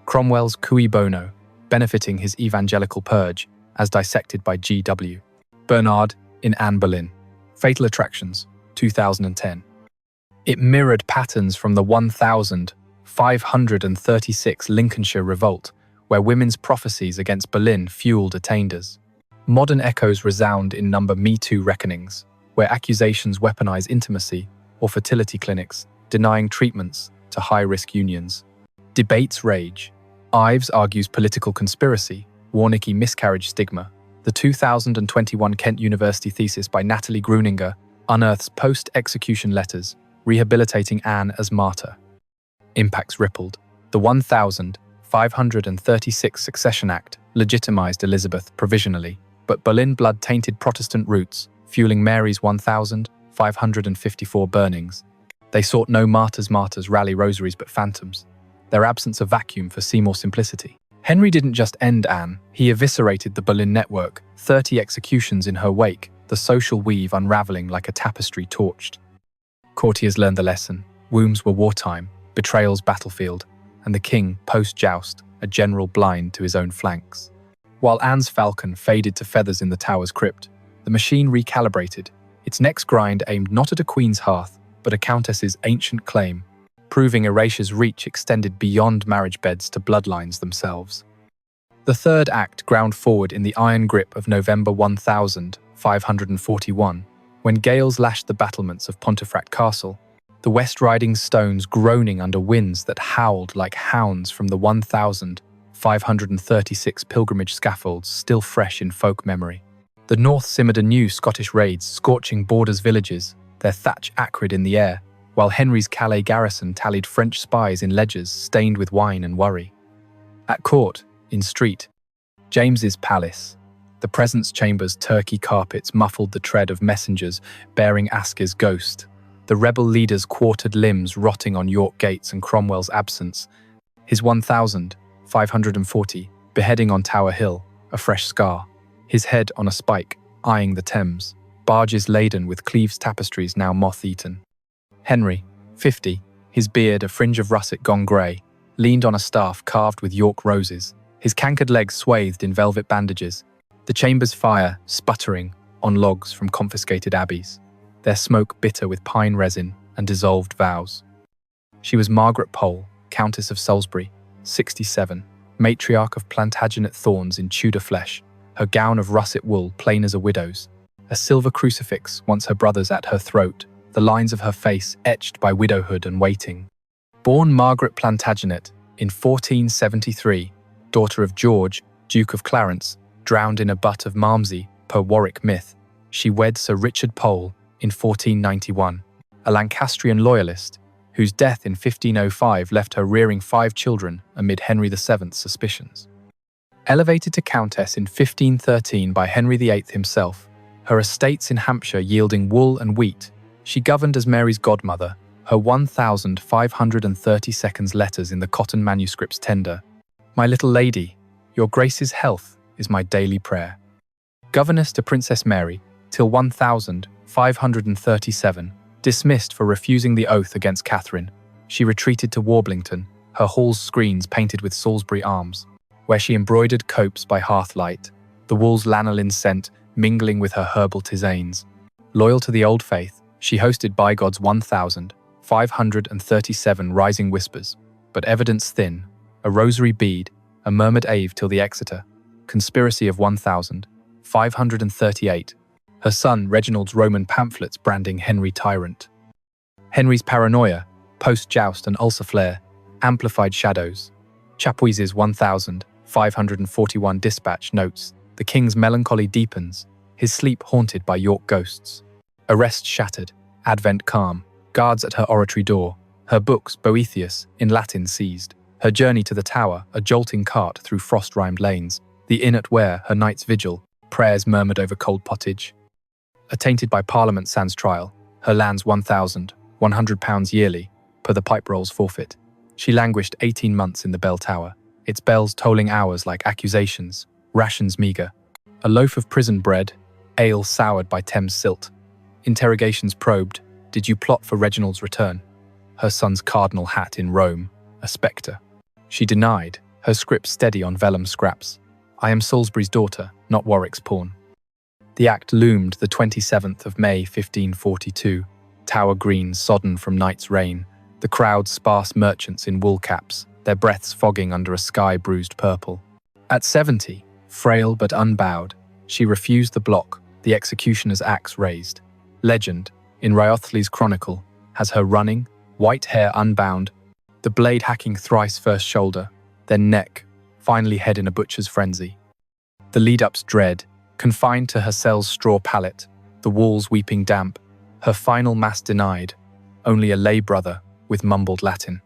Cromwell's cui bono, benefiting his evangelical purge, as dissected by G.W. Bernard in Anne Boleyn. Fatal Attractions, 2010. It mirrored patterns from the 1536 Lincolnshire Revolt, where women's prophecies against Boleyn fueled attainders. Modern echoes resound in number Me Too reckonings, where accusations weaponize intimacy, or fertility clinics, denying treatments to high-risk unions. Debates rage. Ives argues political conspiracy, Warnicki miscarriage stigma. The 2021 Kent University thesis by Natalie Gruninger unearths post-execution letters, rehabilitating Anne as martyr. Impacts rippled. The 1536 Succession Act legitimized Elizabeth provisionally, but Boleyn blood-tainted Protestant roots, fueling Mary's 1554 burnings. They sought no martyrs rally rosaries but phantoms, their absence a vacuum for Seymour simplicity. Henry didn't just end Anne, he eviscerated the Boleyn network, 30 executions in her wake, the social weave unraveling like a tapestry torched. Courtiers learned the lesson. Wombs were wartime, betrayals battlefield, and the king, post-joust, a general blind to his own flanks. While Anne's falcon faded to feathers in the Tower's crypt, the machine recalibrated, its next grind aimed not at a queen's hearth, but a countess's ancient claim, proving Erasure's reach extended beyond marriage beds to bloodlines themselves. The third act ground forward in the iron grip of November 1541, when gales lashed the battlements of Pontefract Castle, the West Riding stones groaning under winds that howled like hounds from the 1536 pilgrimage scaffolds still fresh in folk memory. The north simmered anew Scottish raids, scorching borders villages, their thatch acrid in the air, while Henry's Calais garrison tallied French spies in ledgers stained with wine and worry. At court, in street, James's palace, the presence chamber's turkey carpets muffled the tread of messengers bearing Asker's ghost, the rebel leader's quartered limbs rotting on York gates and Cromwell's absence, his 1540 beheading on Tower Hill, a fresh scar, his head on a spike, eyeing the Thames, barges laden with Cleves tapestries now moth-eaten. Henry, 50, his beard a fringe of russet gone grey, leaned on a staff carved with York roses, his cankered legs swathed in velvet bandages, the chamber's fire sputtering on logs from confiscated abbeys, their smoke bitter with pine resin and dissolved vows. She was Margaret Pole, Countess of Salisbury, 67, matriarch of Plantagenet thorns in Tudor flesh, her gown of russet wool plain as a widow's, a silver crucifix once her brother's at her throat, the lines of her face etched by widowhood and waiting. Born Margaret Plantagenet in 1473, daughter of George, Duke of Clarence, drowned in a butt of Malmsey per Warwick myth, she wed Sir Richard Pole in 1491, a Lancastrian loyalist, whose death in 1505 left her rearing 5 children amid Henry VII's suspicions. Elevated to countess in 1513 by Henry VIII himself, her estates in Hampshire yielding wool and wheat, she governed as Mary's godmother, her 1,532 letters in the cotton manuscripts tender. My little lady, your grace's health is my daily prayer. Governess to Princess Mary, till 1,537, dismissed for refusing the oath against Catherine, she retreated to Warblington, her hall's screens painted with Salisbury arms, where she embroidered copes by hearthlight, the wool's lanolin scent mingling with her herbal tisanes. Loyal to the old faith, she hosted by God's 1,537 rising whispers, but evidence thin, a rosary bead, a murmured Ave till the Exeter, conspiracy of 1,538, her son Reginald's Roman pamphlets branding Henry tyrant. Henry's paranoia, post-joust and ulcer flare, amplified shadows. Chapuys's 1,541 dispatch notes, the king's melancholy deepens, his sleep haunted by York ghosts. Arrest shattered, Advent calm, guards at her oratory door, her books, Boethius, in Latin seized, her journey to the Tower, a jolting cart through frost-rimed lanes, the inn at Ware, her night's vigil, prayers murmured over cold pottage. Attainted by Parliament sans trial, her lands £1,100 yearly, per the pipe rolls forfeit. She languished 18 months in the bell tower, its bells tolling hours like accusations, rations meagre, a loaf of prison bread, ale soured by Thames silt. Interrogations probed, did you plot for Reginald's return? Her son's cardinal hat in Rome, a spectre. She denied, her script steady on vellum scraps. I am Salisbury's daughter, not Warwick's pawn. The act loomed the 27th of May 1542, Tower Green sodden from night's rain, the crowd sparse merchants in wool caps, their breaths fogging under a sky bruised purple. At 70, frail but unbowed, she refused the block, the executioner's axe raised. Legend, in Wriothesley's chronicle, has her running, white hair unbound, the blade hacking thrice first shoulder, then neck, finally head in a butcher's frenzy. The lead-up's dread, confined to her cell's straw pallet, the walls weeping damp, her final mass denied, only a lay brother with mumbled Latin.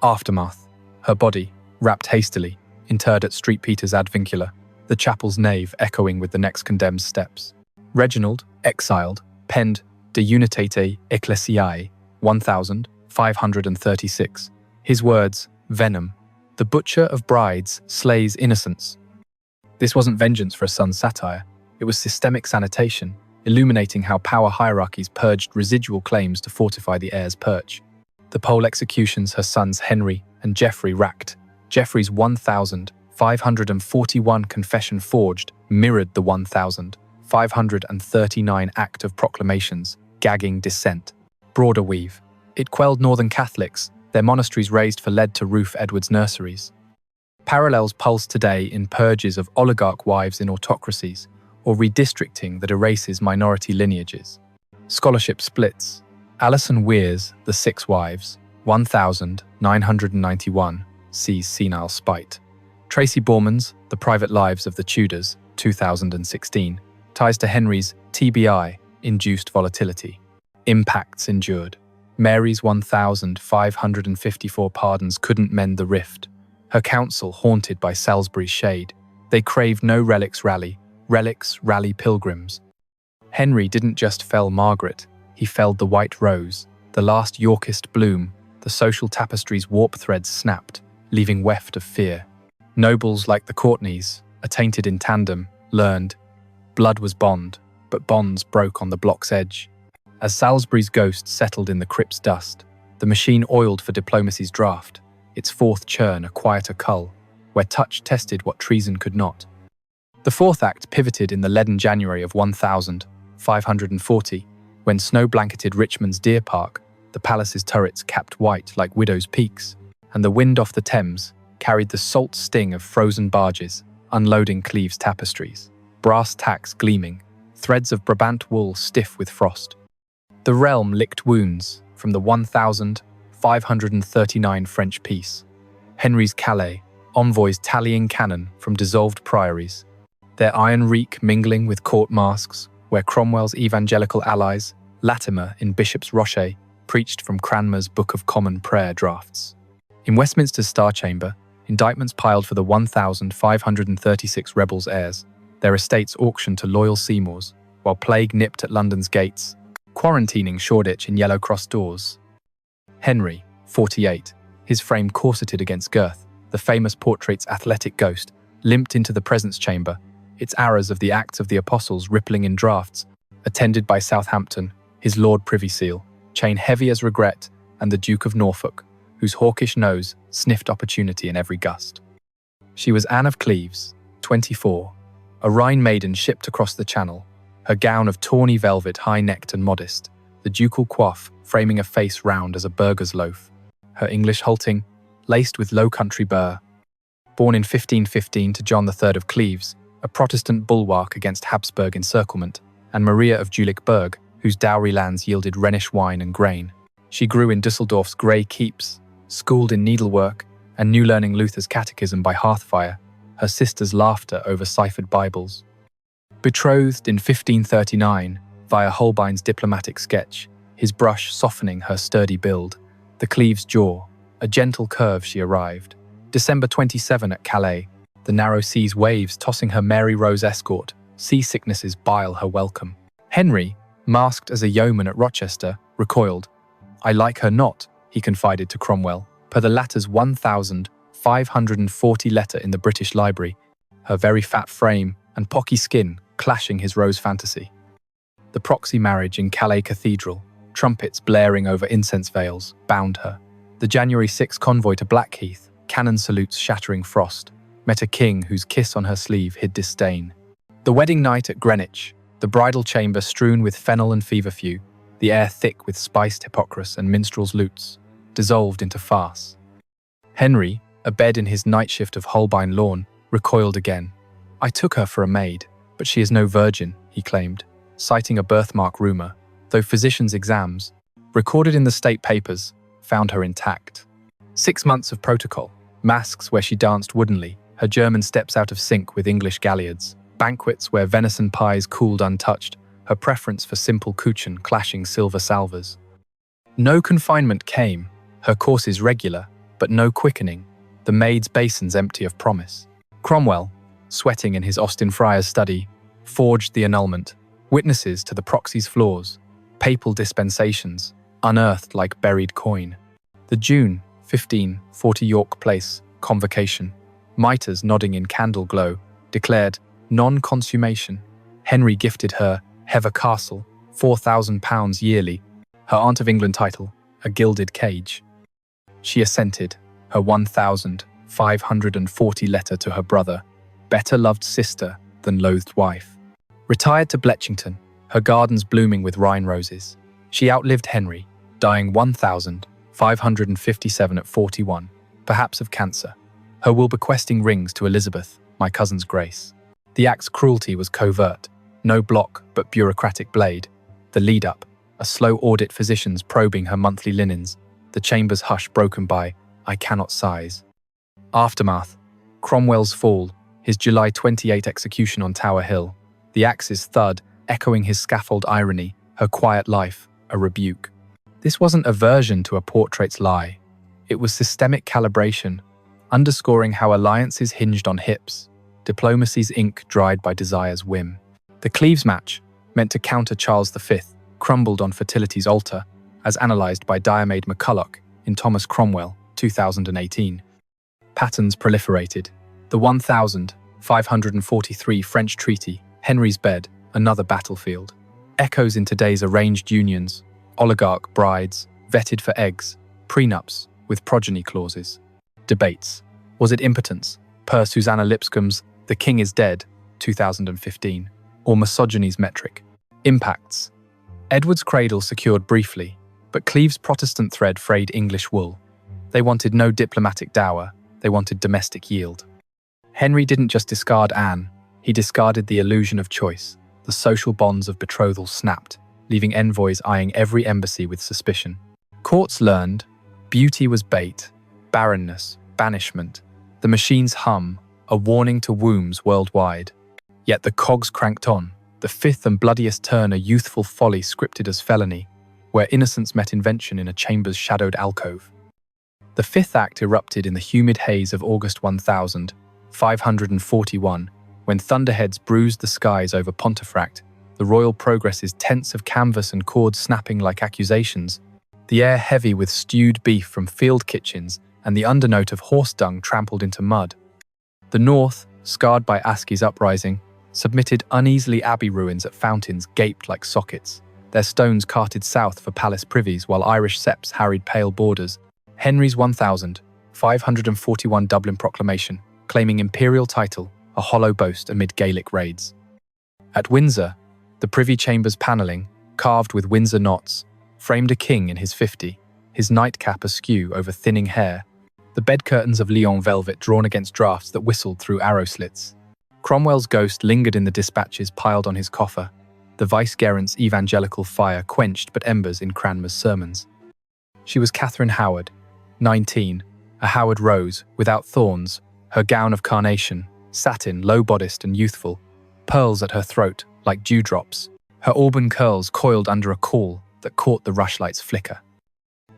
Aftermath, her body, wrapped hastily, interred at St. Peter's Advincula, the chapel's nave echoing with the next condemned steps. Reginald, exiled, penned De Unitate Ecclesiae 1536. His words, venom, the butcher of brides slays innocence. This wasn't vengeance for a son's satire, it was systemic sanitation, illuminating how power hierarchies purged residual claims to fortify the heir's perch. The Pole executions her sons Henry and Geoffrey racked. Geoffrey's 1,541 confession forged mirrored the 1,539 Act of Proclamations, gagging dissent. Broader weave. It quelled Northern Catholics, their monasteries razed for lead to roof Edward's nurseries. Parallels pulse today in purges of oligarch wives in autocracies, or redistricting that erases minority lineages. Scholarship splits. Alison Weir's The Six Wives, 1991, sees senile spite. Tracy Borman's The Private Lives of the Tudors, 2016, ties to Henry's TBI, induced volatility. Impacts endured. Mary's 1,554 pardons couldn't mend the rift. Her council haunted by Salisbury's shade. They craved no relics rally pilgrims. Henry didn't just fell Margaret, he felled the white rose, the last Yorkist bloom, the social tapestry's warp threads snapped, leaving weft of fear. Nobles like the Courtenays, attainted in tandem, learned, blood was bond, but bonds broke on the block's edge. As Salisbury's ghost settled in the crypt's dust, the machine oiled for diplomacy's draft, its fourth churn a quieter cull, where touch tested what treason could not. The fourth act pivoted in the leaden January of 1540, when snow-blanketed Richmond's Deer Park, the palace's turrets capped white like widows' peaks, and the wind off the Thames carried the salt sting of frozen barges, unloading Cleves tapestries, brass tacks gleaming, threads of Brabant wool stiff with frost. The realm licked wounds from the 1539 French peace, Henry's Calais, envoys tallying cannon from dissolved priories, their iron reek mingling with court masks, where Cromwell's evangelical allies, Latimer in Bishop's Rocher, preached from Cranmer's Book of Common Prayer drafts. In Westminster's Star Chamber, indictments piled for the 1,536 rebels' heirs, their estates auctioned to loyal Seymours, while plague nipped at London's gates, quarantining Shoreditch in yellow cross doors. Henry, 48, his frame corseted against girth, the famous portrait's athletic ghost, limped into the presence chamber, its arras of the Acts of the Apostles rippling in drafts, attended by Southampton, his Lord Privy Seal, chain heavy as regret, and the Duke of Norfolk, whose hawkish nose sniffed opportunity in every gust. She was Anne of Cleves, 24, a Rhine maiden shipped across the Channel, her gown of tawny velvet high-necked and modest, the ducal coif framing a face round as a burgher's loaf, her English halting, laced with low country burr. Born in 1515 to John III of Cleves, a Protestant bulwark against Habsburg encirclement, and Maria of Jülichburg, whose dowry lands yielded Rhenish wine and grain, she grew in Dusseldorf's grey keeps, schooled in needlework, and knew learning Luther's catechism by hearthfire, her sister's laughter over ciphered Bibles. Betrothed in 1539 via Holbein's diplomatic sketch, his brush softening her sturdy build, the Cleves jaw, a gentle curve she arrived. December 27 at Calais, the narrow sea's waves tossing her Mary Rose escort, seasicknesses bile her welcome. Henry, masked as a yeoman at Rochester, recoiled. "I like her not," he confided to Cromwell, per the latter's 1,540 letter in the British Library, her very fat frame and pocky skin clashing his rose fantasy. The proxy marriage in Calais Cathedral, trumpets blaring over incense veils, bound her. The January 6 convoy to Blackheath, cannon salutes shattering frost, met a king whose kiss on her sleeve hid disdain. The wedding night at Greenwich, the bridal chamber strewn with fennel and feverfew, the air thick with spiced hippocras and minstrels' lutes, dissolved into farce. Henry, abed in his night shift of Holbein lawn, recoiled again. "I took her for a maid, but she is no virgin," he claimed, citing a birthmark rumour, though physicians' exams, recorded in the state papers, found her intact. 6 months of protocol, masques where she danced woodenly, her German steps out of sync with English galliards, banquets where venison pies cooled untouched, her preference for simple Kuchen clashing silver salvers. No confinement came, her courses regular, but no quickening, the maid's basins empty of promise. Cromwell, sweating in his Austin Friars study, forged the annulment, witnesses to the proxy's flaws, papal dispensations, unearthed like buried coin. The June 1540 York Place convocation, mitres nodding in candle glow, declared non-consummation. Henry gifted her Hever Castle, £4,000 yearly, her Aunt of England title, a gilded cage. She assented, her 1,540 letter to her brother, better loved sister than loathed wife. Retired to Bletchington, her gardens blooming with Rhine roses. She outlived Henry, dying 1,557 at 41, perhaps of cancer. Her will bequesting rings to Elizabeth, my cousin's grace. The act's cruelty was covert, no block but bureaucratic blade. The lead-up, a slow audit physicians probing her monthly linens, the chamber's hush broken by, "I cannot sighs." Aftermath, Cromwell's fall, his July 28 execution on Tower Hill, the axe's thud echoing his scaffold irony, her quiet life, a rebuke. This wasn't aversion to a portrait's lie. It was systemic calibration, underscoring how alliances hinged on hips, diplomacy's ink dried by desire's whim. The Cleves match, meant to counter Charles V, crumbled on fertility's altar, as analysed by Diarmaid McCulloch in Thomas Cromwell, 2018. Patterns proliferated. The 1543 French treaty, Henry's bed, another battlefield. Echoes in today's arranged unions, oligarch brides, vetted for eggs, prenups with progeny clauses. Debates. Was it impotence, per Susanna Lipscomb's The King is Dead, 2015, or misogyny's metric? Impacts. Edward's cradle secured briefly, but Cleves' Protestant thread frayed English wool. They wanted no diplomatic dower, they wanted domestic yield. Henry didn't just discard Anne, he discarded the illusion of choice. The social bonds of betrothal snapped, leaving envoys eyeing every embassy with suspicion. Courts learned beauty was bait, barrenness, banishment, the machine's hum, a warning to wombs worldwide. Yet the cogs cranked on, the fifth and bloodiest turn a youthful folly scripted as felony, where innocence met invention in a chamber's shadowed alcove. The fifth act erupted in the humid haze of August 1541, when thunderheads bruised the skies over Pontefract, the royal progress's tents of canvas and cords snapping like accusations, the air heavy with stewed beef from field kitchens and the undernote of horse dung trampled into mud. The north, scarred by Ascie's uprising, submitted uneasily abbey ruins at fountains gaped like sockets, their stones carted south for palace privies while Irish septs harried pale borders. Henry's 1541 Dublin Proclamation, claiming imperial title, a hollow boast amid Gaelic raids. At Windsor, the Privy Chamber's panelling, carved with Windsor knots, framed a king in his 50, his nightcap askew over thinning hair, the bed curtains of Lyon velvet drawn against draughts that whistled through arrow slits. Cromwell's ghost lingered in the dispatches piled on his coffer, the vicegerent's evangelical fire quenched but embers in Cranmer's sermons. She was Catherine Howard, 19, a Howard rose, without thorns, her gown of carnation, satin, low-bodiced and youthful, pearls at her throat like dewdrops, her auburn curls coiled under a caul that caught the rushlight's flicker.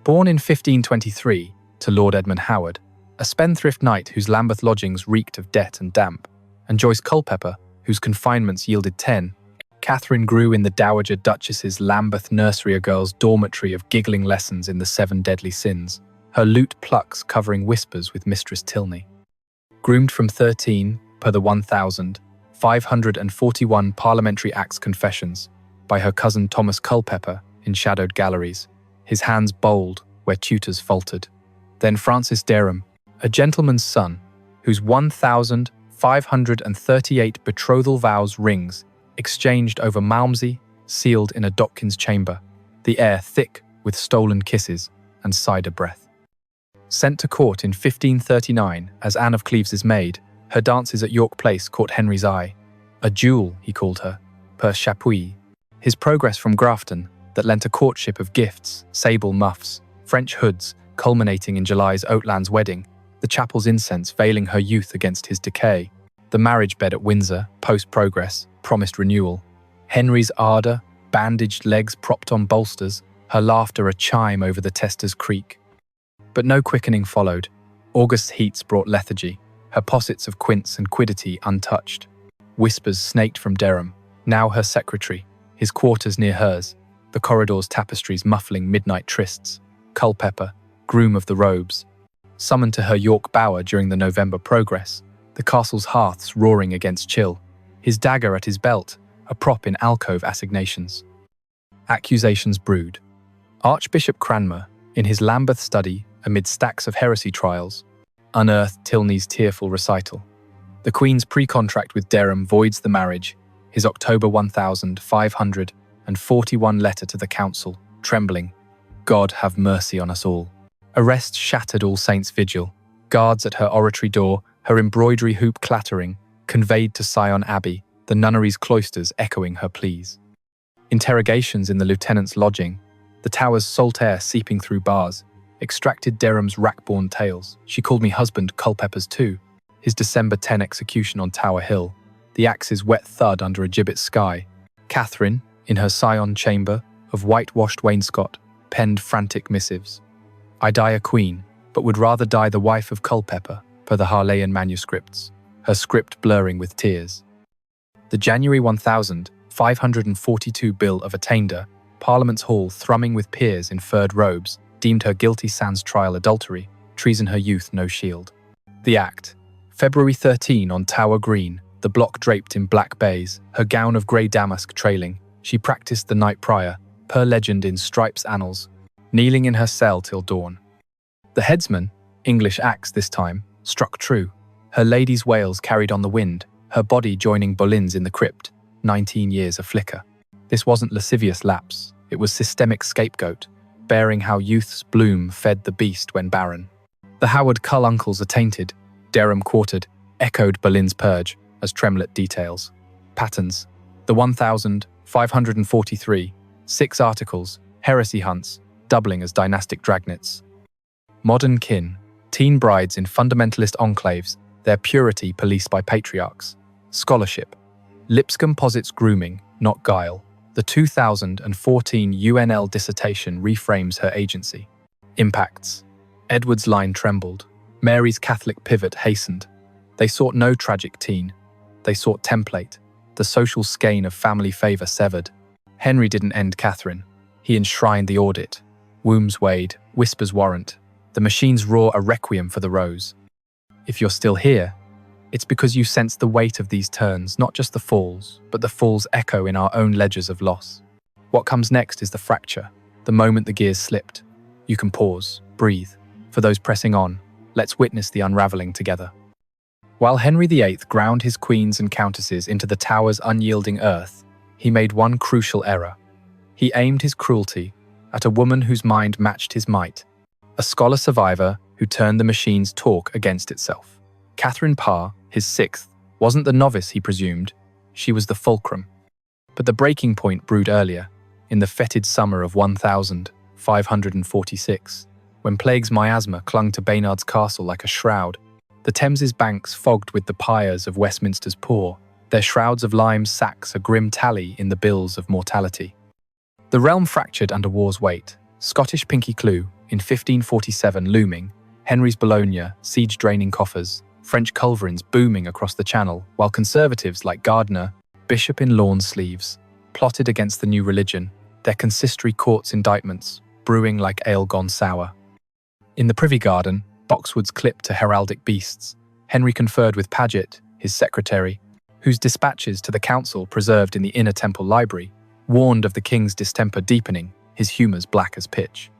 Born in 1523 to Lord Edmund Howard, a spendthrift knight whose Lambeth lodgings reeked of debt and damp, and Joyce Culpeper, whose confinements yielded 10, Catherine grew in the Dowager Duchess's Lambeth nursery girl's dormitory of giggling lessons in the 7 deadly sins, her lute plucks covering whispers with Mistress Tilney. Groomed from 13, per the 1541 Parliamentary Acts Confessions, by her cousin Thomas Culpeper in shadowed galleries, his hands bold where tutors faltered. Then Francis Derham, a gentleman's son, whose 1538 betrothal vows rings exchanged over Malmsey, sealed in a Dotkin's chamber, the air thick with stolen kisses and cider breath. Sent to court in 1539 as Anne of Cleves's maid, her dances at York Place caught Henry's eye. A jewel, he called her, per Chapuys. His progress from Grafton, that lent a courtship of gifts, sable muffs, French hoods, culminating in July's Oatlands wedding, the chapel's incense veiling her youth against his decay, the marriage bed at Windsor, post-progress, promised renewal, Henry's ardour, bandaged legs propped on bolsters, her laughter a chime over the tester's creak. But no quickening followed. August's heats brought lethargy, her possets of quince and quiddity untouched. Whispers snaked from Derham, now her secretary, his quarters near hers, the corridor's tapestries muffling midnight trysts. Culpeper, groom of the robes, summoned to her York bower during the November progress, the castle's hearths roaring against chill, his dagger at his belt, a prop in alcove assignations. Accusations brewed. Archbishop Cranmer, in his Lambeth study amid stacks of heresy trials, unearthed Tilney's tearful recital. The Queen's pre-contract with Derham voids the marriage, his October 1541 letter to the council, trembling, God have mercy on us all. Arrest shattered All Saints' vigil, guards at her oratory door, her embroidery hoop clattering, conveyed to Sion Abbey, the nunnery's cloisters echoing her pleas. Interrogations in the lieutenant's lodging, the tower's salt air seeping through bars, extracted Derham's rack-born tales. She called me husband, Culpeper's too. His December 10 execution on Tower Hill, the axe's wet thud under a gibbet sky. Catherine, in her Sion chamber of whitewashed wainscot, penned frantic missives. I die a queen, but would rather die the wife of Culpeper, per the Harleian manuscripts, her script blurring with tears. The January 1542 Bill of Attainder, Parliament's Hall thrumming with peers in furred robes, deemed her guilty sans trial adultery, treason her youth no shield. The Act, February 13 on Tower Green, the block draped in black baize, her gown of grey damask trailing. She practiced the night prior, per legend in Stripes' annals, kneeling in her cell till dawn. The headsman, English axe this time, struck true. Her lady's wails carried on the wind, her body joining Boleyn's in the crypt, 19 years a flicker. This wasn't lascivious lapse, it was systemic scapegoat, bearing how youth's bloom fed the beast when barren. The Howard Cull uncles attainted, Derham quartered, echoed Boleyn's purge, as Tremlett details. Patterns: the 1,543, 6 articles, heresy hunts, doubling as dynastic dragnets. Modern kin, teen brides in fundamentalist enclaves, their purity policed by patriarchs. Scholarship: Lipscomb posits grooming, not guile. The 2014 UNL dissertation reframes her agency. Impacts: Edward's line trembled. Mary's Catholic pivot hastened. They sought no tragic teen. They sought template, the social skein of family favour severed. Henry didn't end Catherine. He enshrined the audit. Wombs weighed, whispers warrant. The machines roar a requiem for the rose. If you're still here, it's because you sense the weight of these turns, not just the falls, but the falls echo in our own ledgers of loss. What comes next is the fracture, the moment the gears slipped. You can pause, breathe. For those pressing on, let's witness the unravelling together. While Henry VIII ground his queens and countesses into the Tower's unyielding earth, he made one crucial error. He aimed his cruelty at a woman whose mind matched his might, a scholar survivor who turned the machine's talk against itself. Catherine Parr, his sixth, wasn't the novice he presumed, she was the fulcrum. But the breaking point brewed earlier, in the fetid summer of 1546, when plague's miasma clung to Baynard's castle like a shroud. The Thames's banks fogged with the pyres of Westminster's poor, their shrouds of lime sacks a grim tally in the bills of mortality. The realm fractured under war's weight, Scottish Pinkie Cleugh, in 1547 looming, Henry's Bologna, siege-draining coffers, French culverins booming across the Channel, while conservatives like Gardiner, bishop in lawn sleeves, plotted against the new religion, their consistory courts indictments, brewing like ale gone sour. In the Privy Garden, boxwoods clipped to heraldic beasts, Henry conferred with Paget, his secretary, whose dispatches to the council preserved in the inner temple library warned of the king's distemper deepening, his humours black as pitch.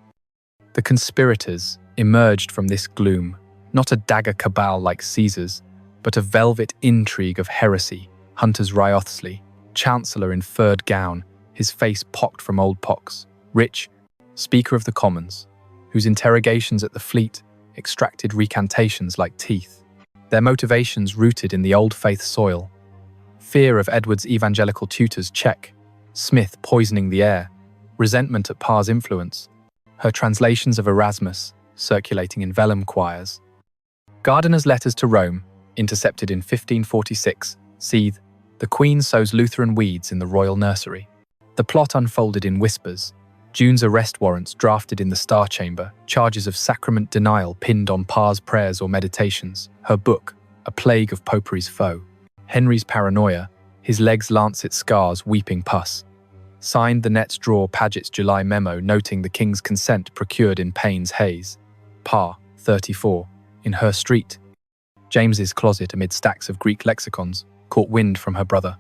The conspirators emerged from this gloom, not a dagger cabal like Caesar's, but a velvet intrigue of heresy. Hunter's Wriothesley, chancellor in furred gown, his face pocked from old pox, Rich, Speaker of the Commons, whose interrogations at the Fleet extracted recantations like teeth, their motivations rooted in the old faith soil. Fear of Edward's evangelical tutors check, Smith poisoning the air, resentment at Parr's influence, her translations of Erasmus circulating in vellum choirs. Gardiner's letters to Rome, intercepted in 1546, seethe, the Queen sows Lutheran weeds in the royal nursery. The plot unfolded in whispers, June's arrest warrants drafted in the Star Chamber, charges of sacrament denial pinned on Parr's prayers or meditations, her book, a plague of popery's foe. Henry's paranoia, his legs lancet scars weeping pus. Signed the Nets drawer Paget's July memo noting the king's consent procured in Payne's haze. Parr, 34, in her street. James's closet amid stacks of Greek lexicons, caught wind from her brother.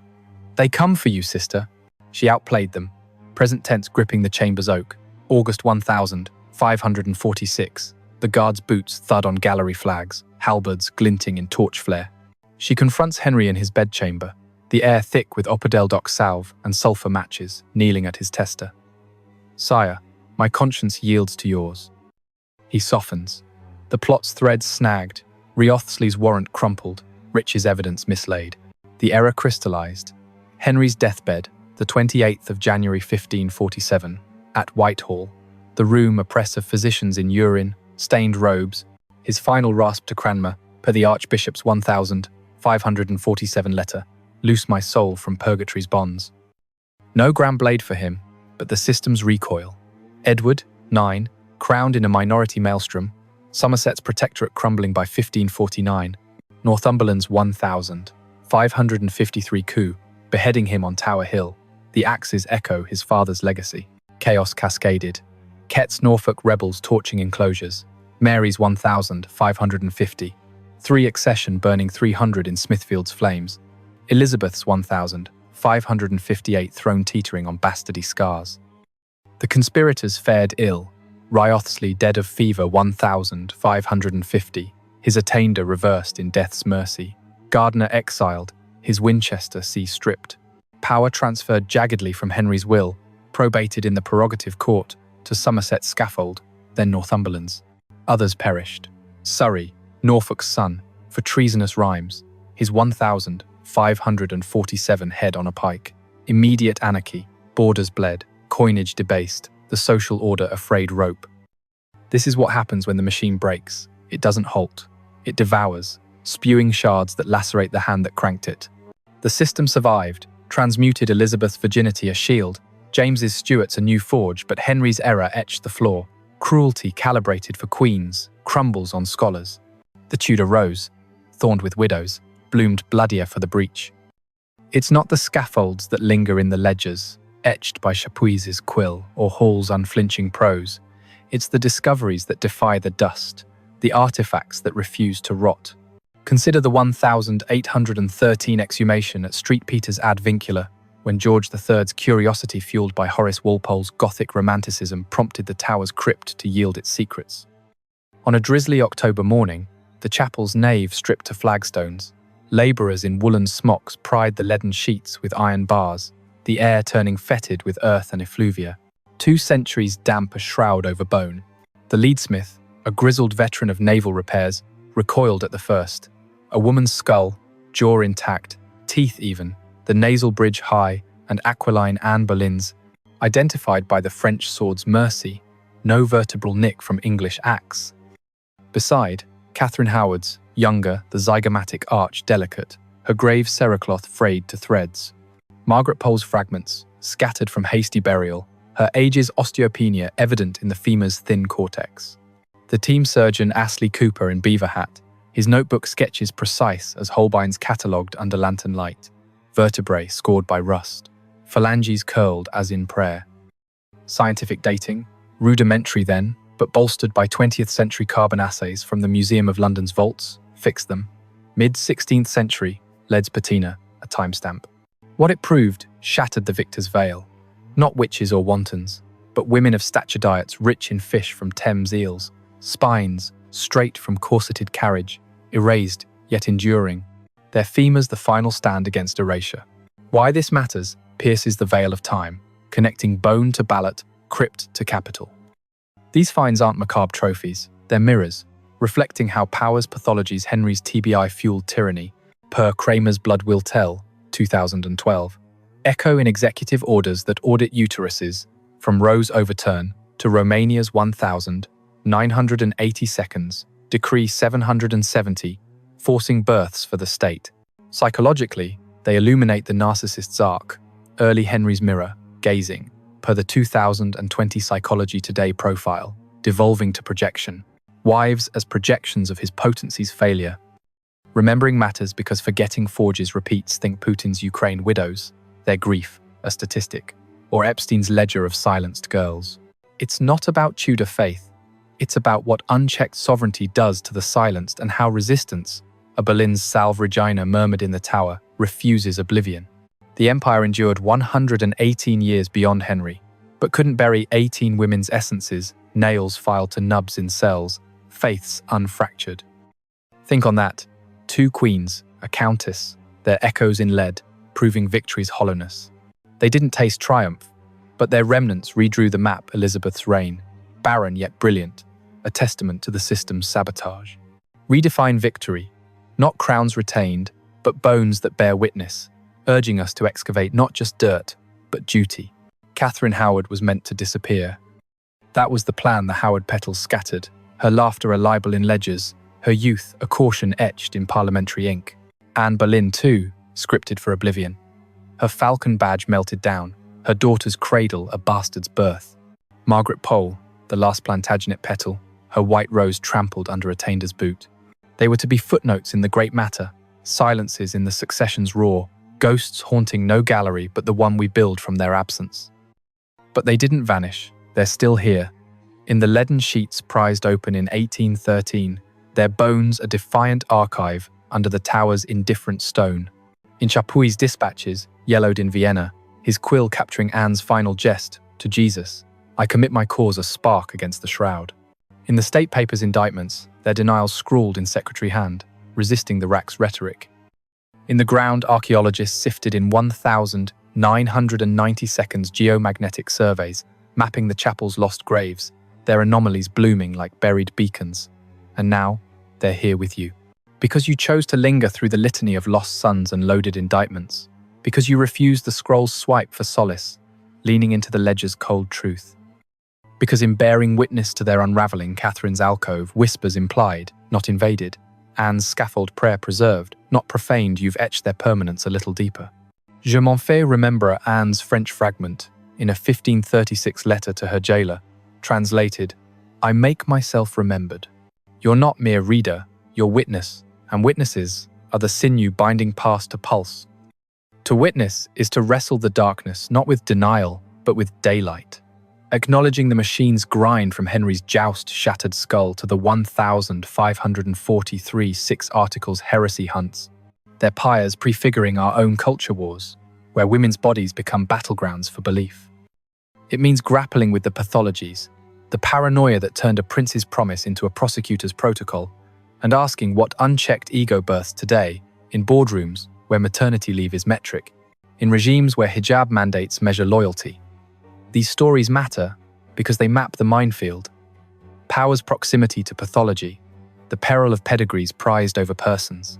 "They come for you, sister." She outplayed them, present tense gripping the chamber's oak. August 1546. The guards' boots thud on gallery flags, halberds glinting in torch flare. She confronts Henry in his bedchamber, the air thick with opodeldoc salve and sulphur matches, kneeling at his tester. "Sire, my conscience yields to yours." He softens. The plot's threads snagged, Wriothesley's warrant crumpled, Rich's evidence mislaid. The error crystallized. Henry's deathbed, the 28th of January 1547, at Whitehall, the room a press of physicians in urine, stained robes, his final rasp to Cranmer, per the Archbishop's 1547 letter, "Loose my soul from purgatory's bonds." No grand blade for him, but the system's recoil. Edward, 9, crowned in a minority maelstrom, Somerset's protectorate crumbling by 1549, Northumberland's 1553 coup, beheading him on Tower Hill, the axes echo his father's legacy. Chaos cascaded. Kett's Norfolk rebels torching enclosures. Mary's 1550. 3 accession burning 300 in Smithfield's flames. Elizabeth's 1,558 throne teetering on bastardy scars. The conspirators fared ill. Wriothesley dead of fever 1,550, his attainder reversed in death's mercy. Gardiner exiled, his Winchester sea stripped. Power transferred jaggedly from Henry's will, probated in the prerogative court, to Somerset's scaffold, then Northumberland's. Others perished. Surrey, Norfolk's son, for treasonous rhymes, his 1,547 head on a pike. Immediate anarchy, borders bled, coinage debased, the social order a frayed rope. This is what happens when the machine breaks. It doesn't halt. It devours, spewing shards that lacerate the hand that cranked it. The system survived, transmuted Elizabeth's virginity a shield, James's Stuarts a new forge, but Henry's error etched the flaw. Cruelty calibrated for queens, crumbles on scholars. The Tudor rose, thorned with widows, bloomed bloodier for the breach. It's not the scaffolds that linger in the ledgers, etched by Chapuys's quill or Hall's unflinching prose. It's the discoveries that defy the dust, the artifacts that refuse to rot. Consider the 1,813 exhumation at St. Peter's ad Vincula, when George III's curiosity fueled by Horace Walpole's Gothic romanticism prompted the tower's crypt to yield its secrets. On a drizzly October morning, the chapel's nave stripped to flagstones. Labourers in woolen smocks pried the leaden sheets with iron bars, the air turning fetid with earth and effluvia. 2 centuries damp a shroud over bone. The leadsmith, a grizzled veteran of naval repairs, recoiled at the first. A woman's skull, jaw intact, teeth even, the nasal bridge high, and aquiline Anne Boleyn's, identified by the French sword's mercy, no vertebral nick from English axe. Beside, Catherine Howard's, younger, the zygomatic arch delicate, her grave cerecloth frayed to threads. Margaret Pole's fragments, scattered from hasty burial, her age's osteopenia evident in the femur's thin cortex. The team surgeon Astley Cooper in beaver hat, his notebook sketches precise as Holbein's catalogued under lantern light, vertebrae scored by rust, phalanges curled as in prayer. Scientific dating, rudimentary then, but bolstered by 20th century carbon assays from the Museum of London's vaults, fixed them. Mid-16th century, leads patina, a timestamp. What it proved shattered the victor's veil. Not witches or wantons, but women of stature diets rich in fish from Thames eels, spines, straight from corseted carriage, erased yet enduring, their femurs the final stand against erasure. Why this matters pierces the veil of time, connecting bone to ballot, crypt to capital. These finds aren't macabre trophies, they're mirrors, reflecting how power's pathologies Henry's TBI-fueled tyranny, per Kramer's Blood Will Tell, 2012, echo in executive orders that audit uteruses, from Roe's overturn to Romania's 1,980 seconds, Decree 770, forcing births for the state. Psychologically, they illuminate the narcissist's arc, early Henry's mirror, gazing, per the 2020 Psychology Today profile, devolving to projection. Wives as projections of his potency's failure. Remembering matters because forgetting forges repeats. Think Putin's Ukraine widows, their grief, a statistic, or Epstein's ledger of silenced girls. It's not about Tudor faith. It's about what unchecked sovereignty does to the silenced and how resistance, a Boleyn's Salve Regina murmured in the tower, refuses oblivion. The empire endured 118 years beyond Henry, but couldn't bury 18 women's essences, nails filed to nubs in cells, faiths unfractured. Think on that. 2 queens, a countess, their echoes in lead, proving victory's hollowness. They didn't taste triumph, but their remnants redrew the map Elizabeth's reign, barren yet brilliant, a testament to the system's sabotage. Redefine victory, not crowns retained, but bones that bear witness, urging us to excavate not just dirt, but duty. Catherine Howard was meant to disappear. That was the plan the Howard petals scattered, her laughter a libel in ledgers, her youth a caution etched in parliamentary ink. Anne Boleyn, too, scripted for oblivion. Her falcon badge melted down, her daughter's cradle a bastard's birth. Margaret Pole, the last Plantagenet petal, her white rose trampled under attainder's boot. They were to be footnotes in the great matter, silences in the succession's roar, ghosts haunting no gallery but the one we build from their absence. But they didn't vanish, they're still here. In the leaden sheets prized open in 1813, their bones a defiant archive under the tower's indifferent stone. In Chapuys' dispatches, yellowed in Vienna, his quill capturing Anne's final jest, to Jesus, I commit my cause a spark against the shroud. In the State Papers indictments, their denials scrawled in secretary hand, resisting the rack's rhetoric. In the ground, archaeologists sifted in 1,990 seconds geomagnetic surveys, mapping the chapel's lost graves, their anomalies blooming like buried beacons. And now, they're here with you. Because you chose to linger through the litany of lost sons and loaded indictments. Because you refused the scroll's swipe for solace, leaning into the ledger's cold truth. Because in bearing witness to their unraveling, Catherine's alcove, whispers implied, not invaded, Anne's scaffold prayer preserved, not profaned, you've etched their permanence a little deeper. Je m'en fais remember Anne's French fragment, in a 1536 letter to her jailer, translated, I make myself remembered. You're not mere reader, you're witness, and witnesses are the sinew binding past to pulse. To witness is to wrestle the darkness, not with denial, but with daylight. Acknowledging the machine's grind from Henry's joust-shattered skull to the 1,543 six articles heresy hunts, their pyres prefiguring our own culture wars, where women's bodies become battlegrounds for belief. It means grappling with the pathologies, the paranoia that turned a prince's promise into a prosecutor's protocol, and asking what unchecked ego births today in boardrooms where maternity leave is metric, in regimes where hijab mandates measure loyalty. These stories matter because they map the minefield. Power's proximity to pathology, the peril of pedigrees prized over persons.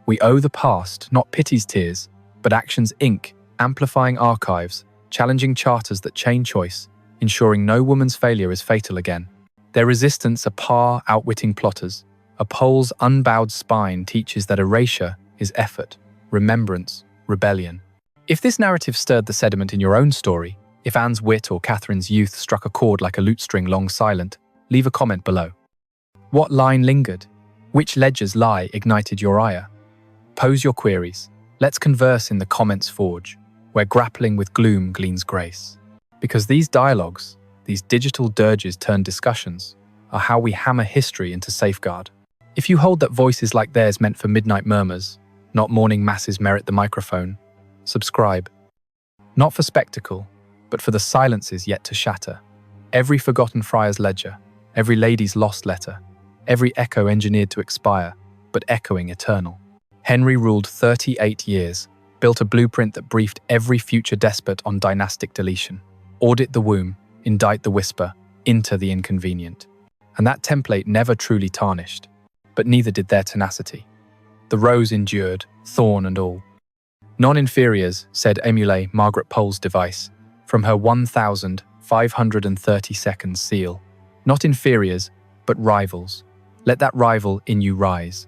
We owe the past not pity's tears, but action's ink, amplifying archives, challenging charters that chain choice, ensuring no woman's failure is fatal again. Their resistance a par outwitting plotters. A pole's unbowed spine teaches that erasure is effort, remembrance, rebellion. If this narrative stirred the sediment in your own story, if Anne's wit or Catherine's youth struck a chord like a lute string long silent, leave a comment below. What line lingered? Which ledger's lie ignited your ire? Pose your queries. Let's converse in the comments forge, where grappling with gloom gleans grace. Because these dialogues, these digital dirges turned discussions, are how we hammer history into safeguard. If you hold that voices like theirs meant for midnight murmurs, not morning masses merit the microphone, subscribe. Not for spectacle, but for the silences yet to shatter. Every forgotten friar's ledger, every lady's lost letter, every echo engineered to expire, but echoing eternal. Henry ruled 38 years, built a blueprint that briefed every future despot on dynastic deletion. Audit the womb, indict the whisper, inter the inconvenient. And that template never truly tarnished, but neither did their tenacity. The rose endured, thorn and all. Non-inferiors, said emulate Margaret Pole's device, from her 1,530 seconds seal. Not inferiors, but rivals. Let that rival in you rise.